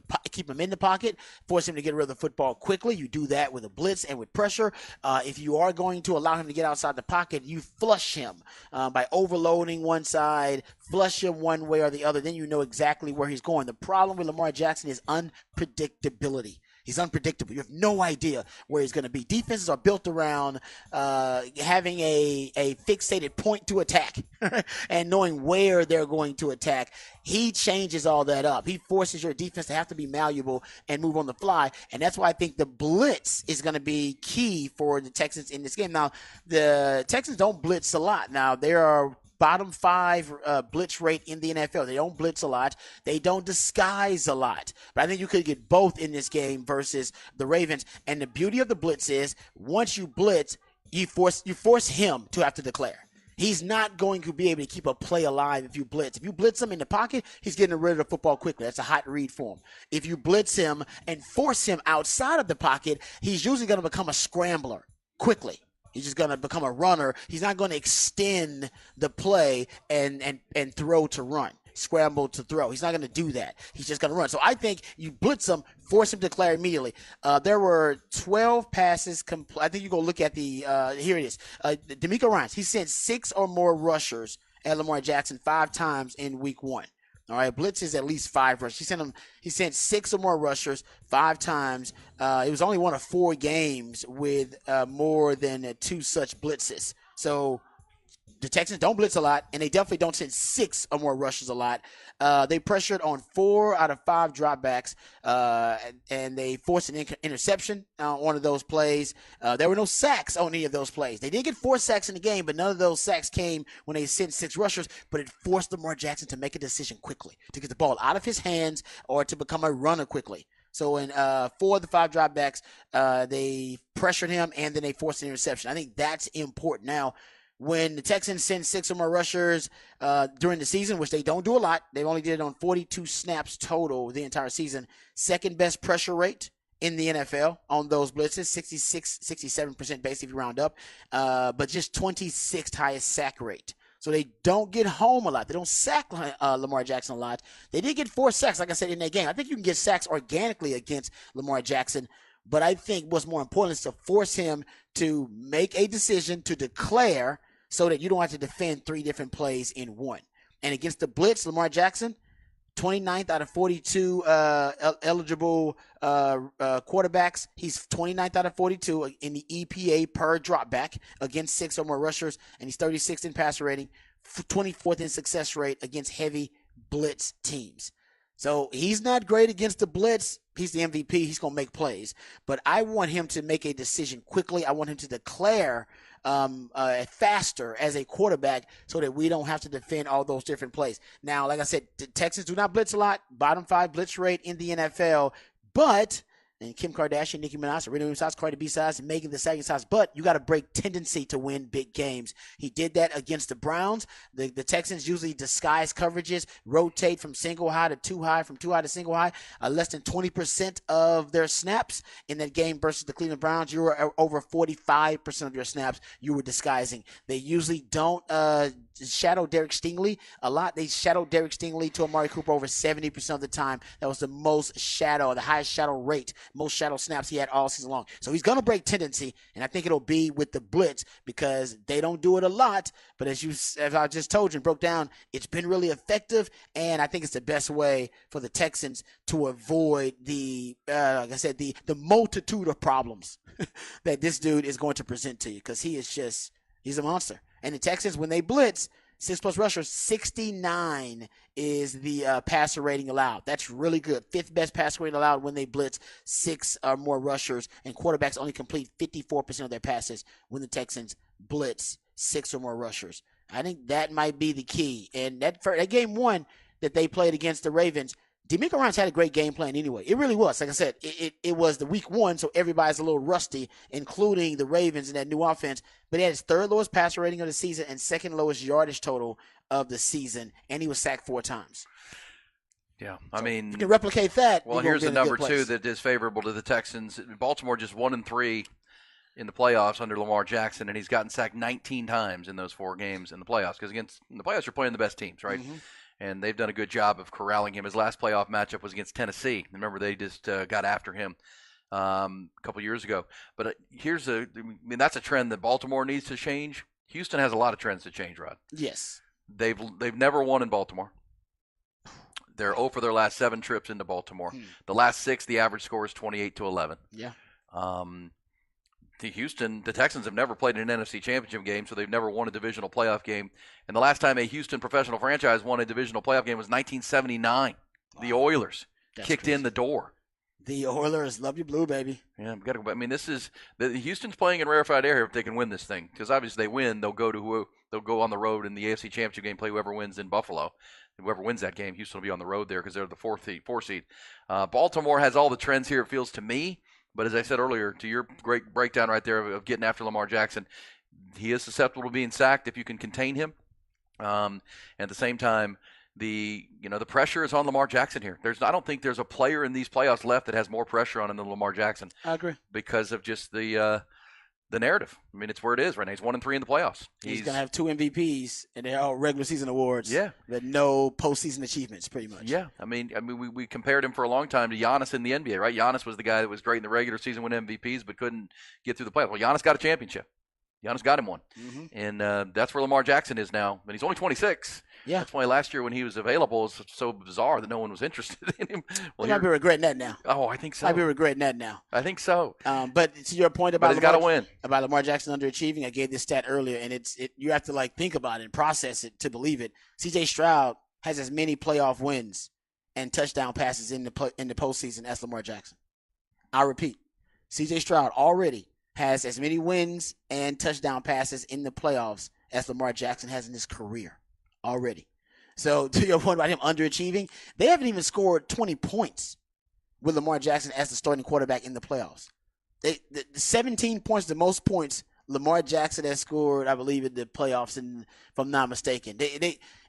[SPEAKER 4] in the pocket, force him to get rid of the football quickly. You do that with a blitz and with pressure. If you are going to allow him to get outside the pocket, you flush him by overloading one side, flush him one way or the other. Then you know exactly where he's going. The problem with Lamar Jackson is unpredictability. He's unpredictable. You have no idea where he's going to be. Defenses are built around having a fixated point to attack and knowing where they're going to attack. He changes all that up. He forces your defense to have to be malleable and move on the fly. And that's why I think the blitz is going to be key for the Texans in this game. Now, the Texans don't blitz a lot. Now, there are bottom 5 blitz rate in the NFL. They don't blitz a lot. They don't disguise a lot. But I think you could get both in this game versus the Ravens. And the beauty of the blitz is once you blitz, you force him to have to declare. He's not going to be able to keep a play alive if you blitz. If you blitz him in the pocket, he's getting rid of the football quickly. That's a hot read for him. If you blitz him and force him outside of the pocket, he's usually going to become a scrambler quickly. He's just going to become a runner. He's not going to extend the play and throw to run, scramble to throw. He's not going to do that. He's just going to run. So I think you blitz him, force him to declare immediately. There were 12 passes. I think you go look at the here it is. DeMeco Ryans, he sent 6 or more rushers at Lamar Jackson 5 times in week 1. All right, blitz is at least 5 rushers. He sent 6 or more rushers 5 times. It was only one of 4 games with more than 2 such blitzes. So the Texans don't blitz a lot, and they definitely don't send 6 or more rushes a lot. They pressured on 4 out of 5 dropbacks, and they forced an interception on one of those plays. There were no sacks on any of those plays. They did get 4 sacks in the game, but none of those sacks came when they sent 6 rushers, but it forced Lamar Jackson to make a decision quickly, to get the ball out of his hands or to become a runner quickly. So in 4 of the 5 dropbacks, they pressured him, and then they forced an interception. I think that's important. Now, when the Texans send 6 or more rushers during the season, which they don't do a lot, they only did it on 42 snaps total the entire season. Second best pressure rate in the NFL on those blitzes, 67% base if you round up, but just 26th highest sack rate. So they don't get home a lot. They don't sack Lamar Jackson a lot. They did get 4 sacks, like I said, in that game. I think you can get sacks organically against Lamar Jackson. But I think what's more important is to force him to make a decision to declare so that you don't have to defend 3 different plays in one. And against the blitz, Lamar Jackson, 29th out of 42 eligible quarterbacks. He's 29th out of 42 in the EPA per dropback against 6 or more rushers, and he's 36th in passer rating, 24th in success rate against heavy blitz teams. So he's not great against the blitz. He's the MVP. He's going to make plays. But I want him to make a decision quickly. I want him to declare faster as a quarterback so that we don't have to defend all those different plays. Now, like I said, the Texans do not blitz a lot. Bottom 5 blitz rate in the NFL. But and Kim Kardashian, Nicki Minaj, Serena Williams, Cardi B size, and Megan Thee Stallion size. But you got to break tendency to win big games. He did that against the Browns. The Texans usually disguise coverages, rotate from single high to two high, from two high to single high. Less than 20% of their snaps in that game versus the Cleveland Browns, you were over 45% of your snaps you were disguising. They usually don't shadow Derek Stingley a lot. They shadow Derek Stingley to Amari Cooper over 70% of the time. That was the most shadow, the highest shadow rate, most shadow snaps he had all season long. So he's going to break tendency, and I think it'll be with the blitz because they don't do it a lot. But as I just told you and broke down, it's been really effective, and I think it's the best way for the Texans to avoid the, like I said, the multitude of problems that this dude is going to present to you because he's a monster. And the Texans, when they blitz, 6+ rushers, 69 is the passer rating allowed. That's really good. 5th best passer rating allowed when they blitz 6 or more rushers, and quarterbacks only complete 54% of their passes when the Texans blitz 6 or more rushers. I think that might be the key. And that game 1 that they played against the Ravens, DeMeco Ryans had a great game plan anyway. It really was. Like I said, it was the week 1, so everybody's a little rusty, including the Ravens and that new offense. But he had his 3rd lowest passer rating of the season and 2nd lowest yardage total of the season, and he was sacked 4 times.
[SPEAKER 3] Yeah, I mean,
[SPEAKER 4] if you can replicate that.
[SPEAKER 3] Well, here's the number 2 that is favorable to the Texans. Baltimore just 1-3 in the playoffs under Lamar Jackson, and he's gotten sacked 19 times in those 4 games in the playoffs. Because in the playoffs, you're playing the best teams, right? Mm-hmm. And they've done a good job of corralling him. His last playoff matchup was against Tennessee. Remember, they just got after him a couple years ago. But that's a trend that Baltimore needs to change. Houston has a lot of trends to change, Rod.
[SPEAKER 4] Yes.
[SPEAKER 3] They've never won in Baltimore. They're 0 for their last 7 trips into Baltimore. The last 6, the average score is 28-11.
[SPEAKER 4] Yeah.
[SPEAKER 3] The Texans have never played in an NFC championship game, so they've never won a divisional playoff game. And the last time a Houston professional franchise won a divisional playoff game was 1979. Wow. The Oilers kicked crazy in the door. The
[SPEAKER 4] Oilers, love you blue, baby.
[SPEAKER 3] Yeah, we got to go. I mean, Houston's playing in rarefied air if they can win this thing, because obviously they win, they'll go on the road in the AFC Championship game, play whoever wins in Buffalo. Whoever wins that game, Houston will be on the road there because they're the 4 seed. Baltimore has all the trends here, it feels to me. But as I said earlier, to your great breakdown right there of getting after Lamar Jackson, he is susceptible to being sacked if you can contain him. At the same time, the pressure is on Lamar Jackson here. I don't think there's a player in these playoffs left that has more pressure on him than Lamar Jackson.
[SPEAKER 4] I agree.
[SPEAKER 3] Because of just the narrative. I mean, it's where it is right now. He's 1-3 in the playoffs.
[SPEAKER 4] He's going to have 2 MVPs, and they're all regular season awards.
[SPEAKER 3] Yeah.
[SPEAKER 4] But no postseason achievements, pretty much.
[SPEAKER 3] Yeah. I mean, we compared him for a long time to Giannis in the NBA, right? Giannis was the guy that was great in the regular season, win MVPs, but couldn't get through the playoffs. Well, Giannis got a championship. Giannis got him one. Mm-hmm. And that's where Lamar Jackson is now. And he's only 26.
[SPEAKER 4] Yeah.
[SPEAKER 3] That's why last year when he was available, it was so bizarre that no one was interested in him.
[SPEAKER 4] Well, you might be regretting that now.
[SPEAKER 3] Oh, I think so.
[SPEAKER 4] Might be regretting that now.
[SPEAKER 3] I think so.
[SPEAKER 4] But to your point about
[SPEAKER 3] he's got to win.
[SPEAKER 4] About Lamar Jackson underachieving, I gave this stat earlier, and you have to think about it and process it to believe it. C.J. Stroud has as many playoff wins and touchdown passes in the postseason as Lamar Jackson. I repeat, C.J. Stroud already has as many wins and touchdown passes in the playoffs as Lamar Jackson has in his career already. So to your point about him underachieving, they haven't even scored 20 points with Lamar Jackson as the starting quarterback in the playoffs. The 17 points, the most points Lamar Jackson has scored, I believe, in the playoffs, and if I'm not mistaken.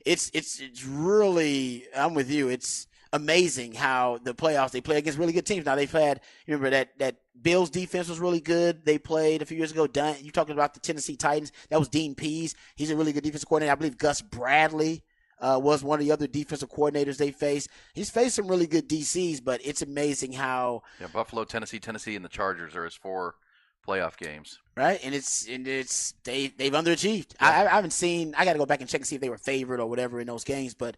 [SPEAKER 4] It's really, I'm with you. It's amazing how the playoffs, they play against really good teams. Now they've had, remember that Bills defense was really good. They played a few years ago. You talking about the Tennessee Titans. That was Dean Pease. He's a really good defensive coordinator. I believe Gus Bradley was one of the other defensive coordinators they faced. He's faced some really good DCs, but it's amazing how.
[SPEAKER 3] Yeah, Buffalo, Tennessee, and the Chargers are his 4 playoff games.
[SPEAKER 4] Right, and they've underachieved. I haven't seen. I got to go back and check and see if they were favored or whatever in those games. But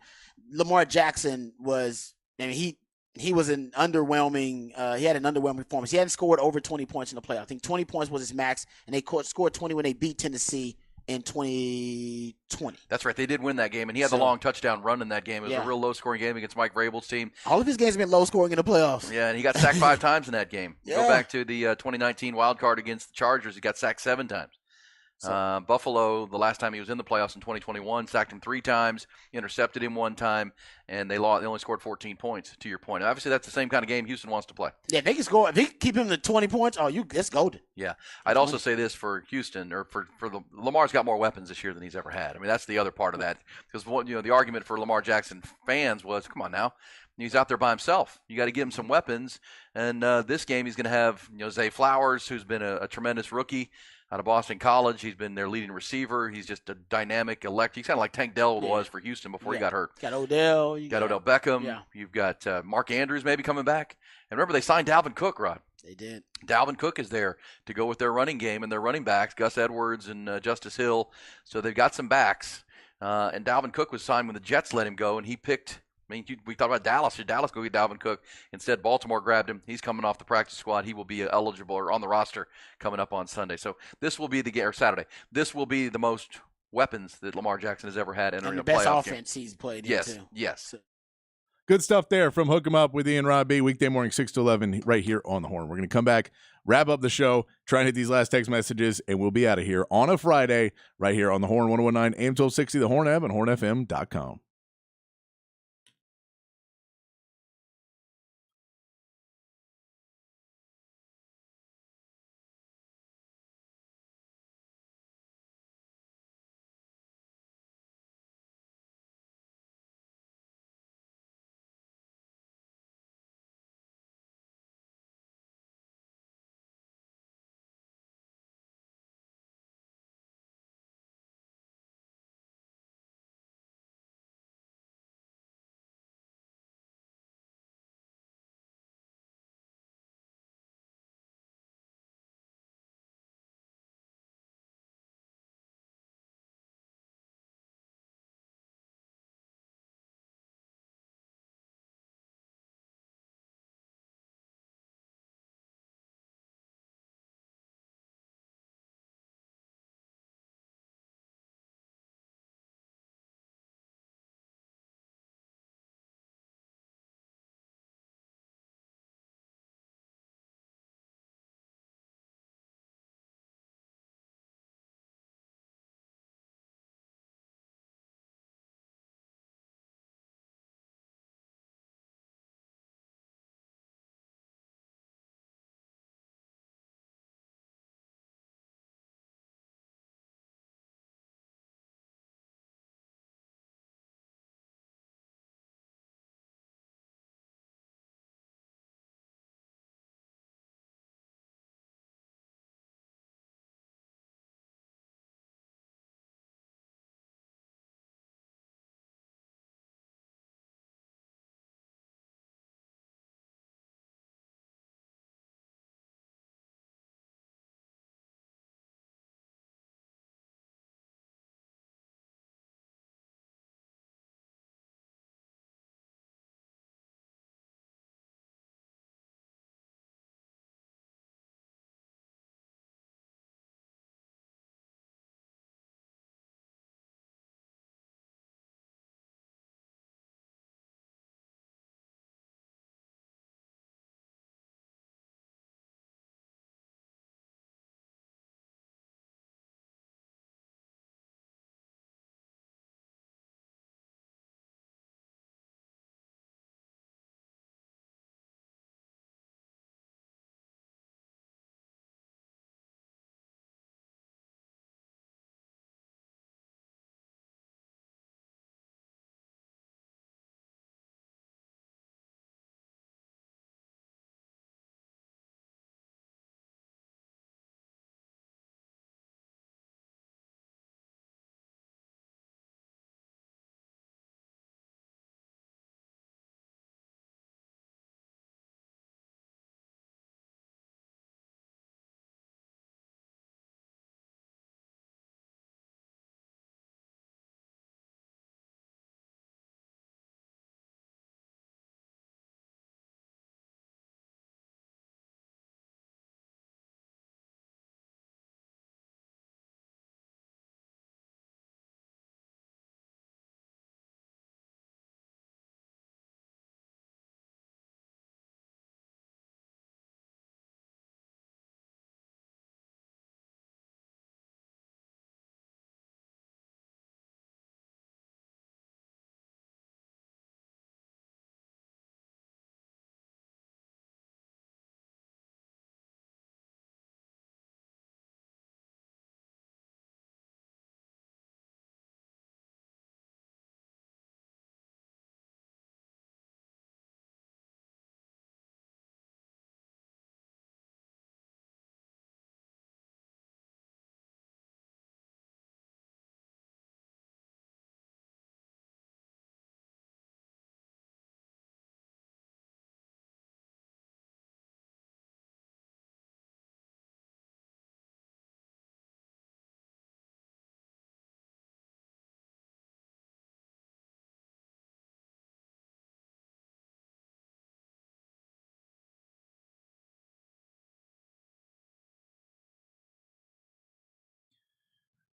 [SPEAKER 4] Lamar Jackson was. I mean, he was an underwhelming. He had an underwhelming performance. He hadn't scored over 20 points in the playoff. I think 20 points was his max, and they scored 20 when they beat Tennessee in 2020.
[SPEAKER 3] That's right. They did win that game, and he had the long touchdown run in that game. It was a real low-scoring game against Mike Vrabel's team.
[SPEAKER 4] All of his games have been low-scoring in the playoffs.
[SPEAKER 3] Yeah, and he got sacked 5 times in that game.
[SPEAKER 4] Yeah.
[SPEAKER 3] Go back to the 2019 wild card against the Chargers. He got sacked 7 times. Buffalo, the last time he was in the playoffs in 2021, sacked him 3 times, intercepted him 1 time, and they only scored 14 points, to your point. Obviously, that's the same kind of game Houston wants to play.
[SPEAKER 4] Yeah, if they can score. If they keep him to 20 points, that's golden.
[SPEAKER 3] Yeah. I'd also say this for Houston, or for Lamar's got more weapons this year than he's ever had. I mean, that's the other part of that. Because the argument for Lamar Jackson fans was, come on now, he's out there by himself. You got to give him some weapons. And this game, he's going to have Zay Flowers, who's been a tremendous rookie out of Boston College. He's been their leading receiver. He's just a dynamic electric. He's kind of like Tank Dell was for Houston before he got hurt.
[SPEAKER 4] Got Odell.
[SPEAKER 3] You got Odell Beckham.
[SPEAKER 4] Yeah.
[SPEAKER 3] You've got Mark Andrews maybe coming back. And remember, they signed Dalvin Cook, Rod.
[SPEAKER 4] They did.
[SPEAKER 3] Dalvin Cook is there to go with their running game and their running backs, Gus Edwards and Justice Hill. So they've got some backs. And Dalvin Cook was signed when the Jets let him go, and he picked – I mean, we talked about Dallas. Should Dallas go get Dalvin Cook? Instead, Baltimore grabbed him. He's coming off the practice squad. He will be eligible or on the roster coming up on Sunday. So this will be Saturday. This will be the most weapons that Lamar Jackson has ever had entering
[SPEAKER 4] and
[SPEAKER 3] a
[SPEAKER 4] the best
[SPEAKER 3] playoff
[SPEAKER 4] offense
[SPEAKER 3] game.
[SPEAKER 4] he's played
[SPEAKER 3] Yes,
[SPEAKER 4] in, too.
[SPEAKER 3] yes.
[SPEAKER 1] Good stuff there from Hook 'em Up with Ian Rob B. Weekday morning, 6 to 11, right here on The Horn. We're going to come back, wrap up the show, try and hit these last text messages, and we'll be out of here on a Friday right here on The Horn, 1019 AM 1260, The Horn app, and hornfm.com.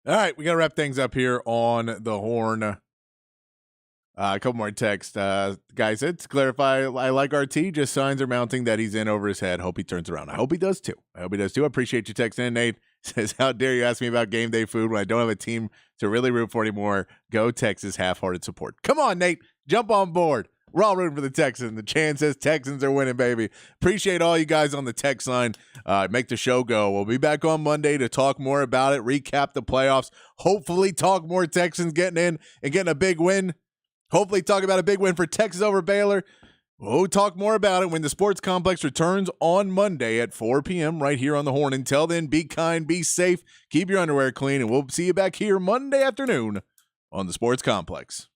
[SPEAKER 1] All right, we got to wrap things up here on the horn. A couple more texts. Guy said, to clarify, I like RT, just signs are mounting that he's in over his head. Hope he turns around. I hope he does too. I appreciate you texting in, Nate. Says, how dare you ask me about game day food when I don't have a team to really root for anymore? Go Texas, half-hearted support. Come on, Nate. Jump on board. We're all rooting for the Texans. The Chan says Texans are winning, baby. Appreciate all you guys on the text line. Make the show go. We'll be back on Monday to talk more about it, recap the playoffs, hopefully talk more Texans getting in and getting a big win. Hopefully talk about a big win for Texas over Baylor. We'll talk more about it when the Sports Complex returns on Monday at 4 p.m. right here on the Horn. Until then, be kind, be safe, keep your underwear clean, and we'll see you back here Monday afternoon on the Sports Complex.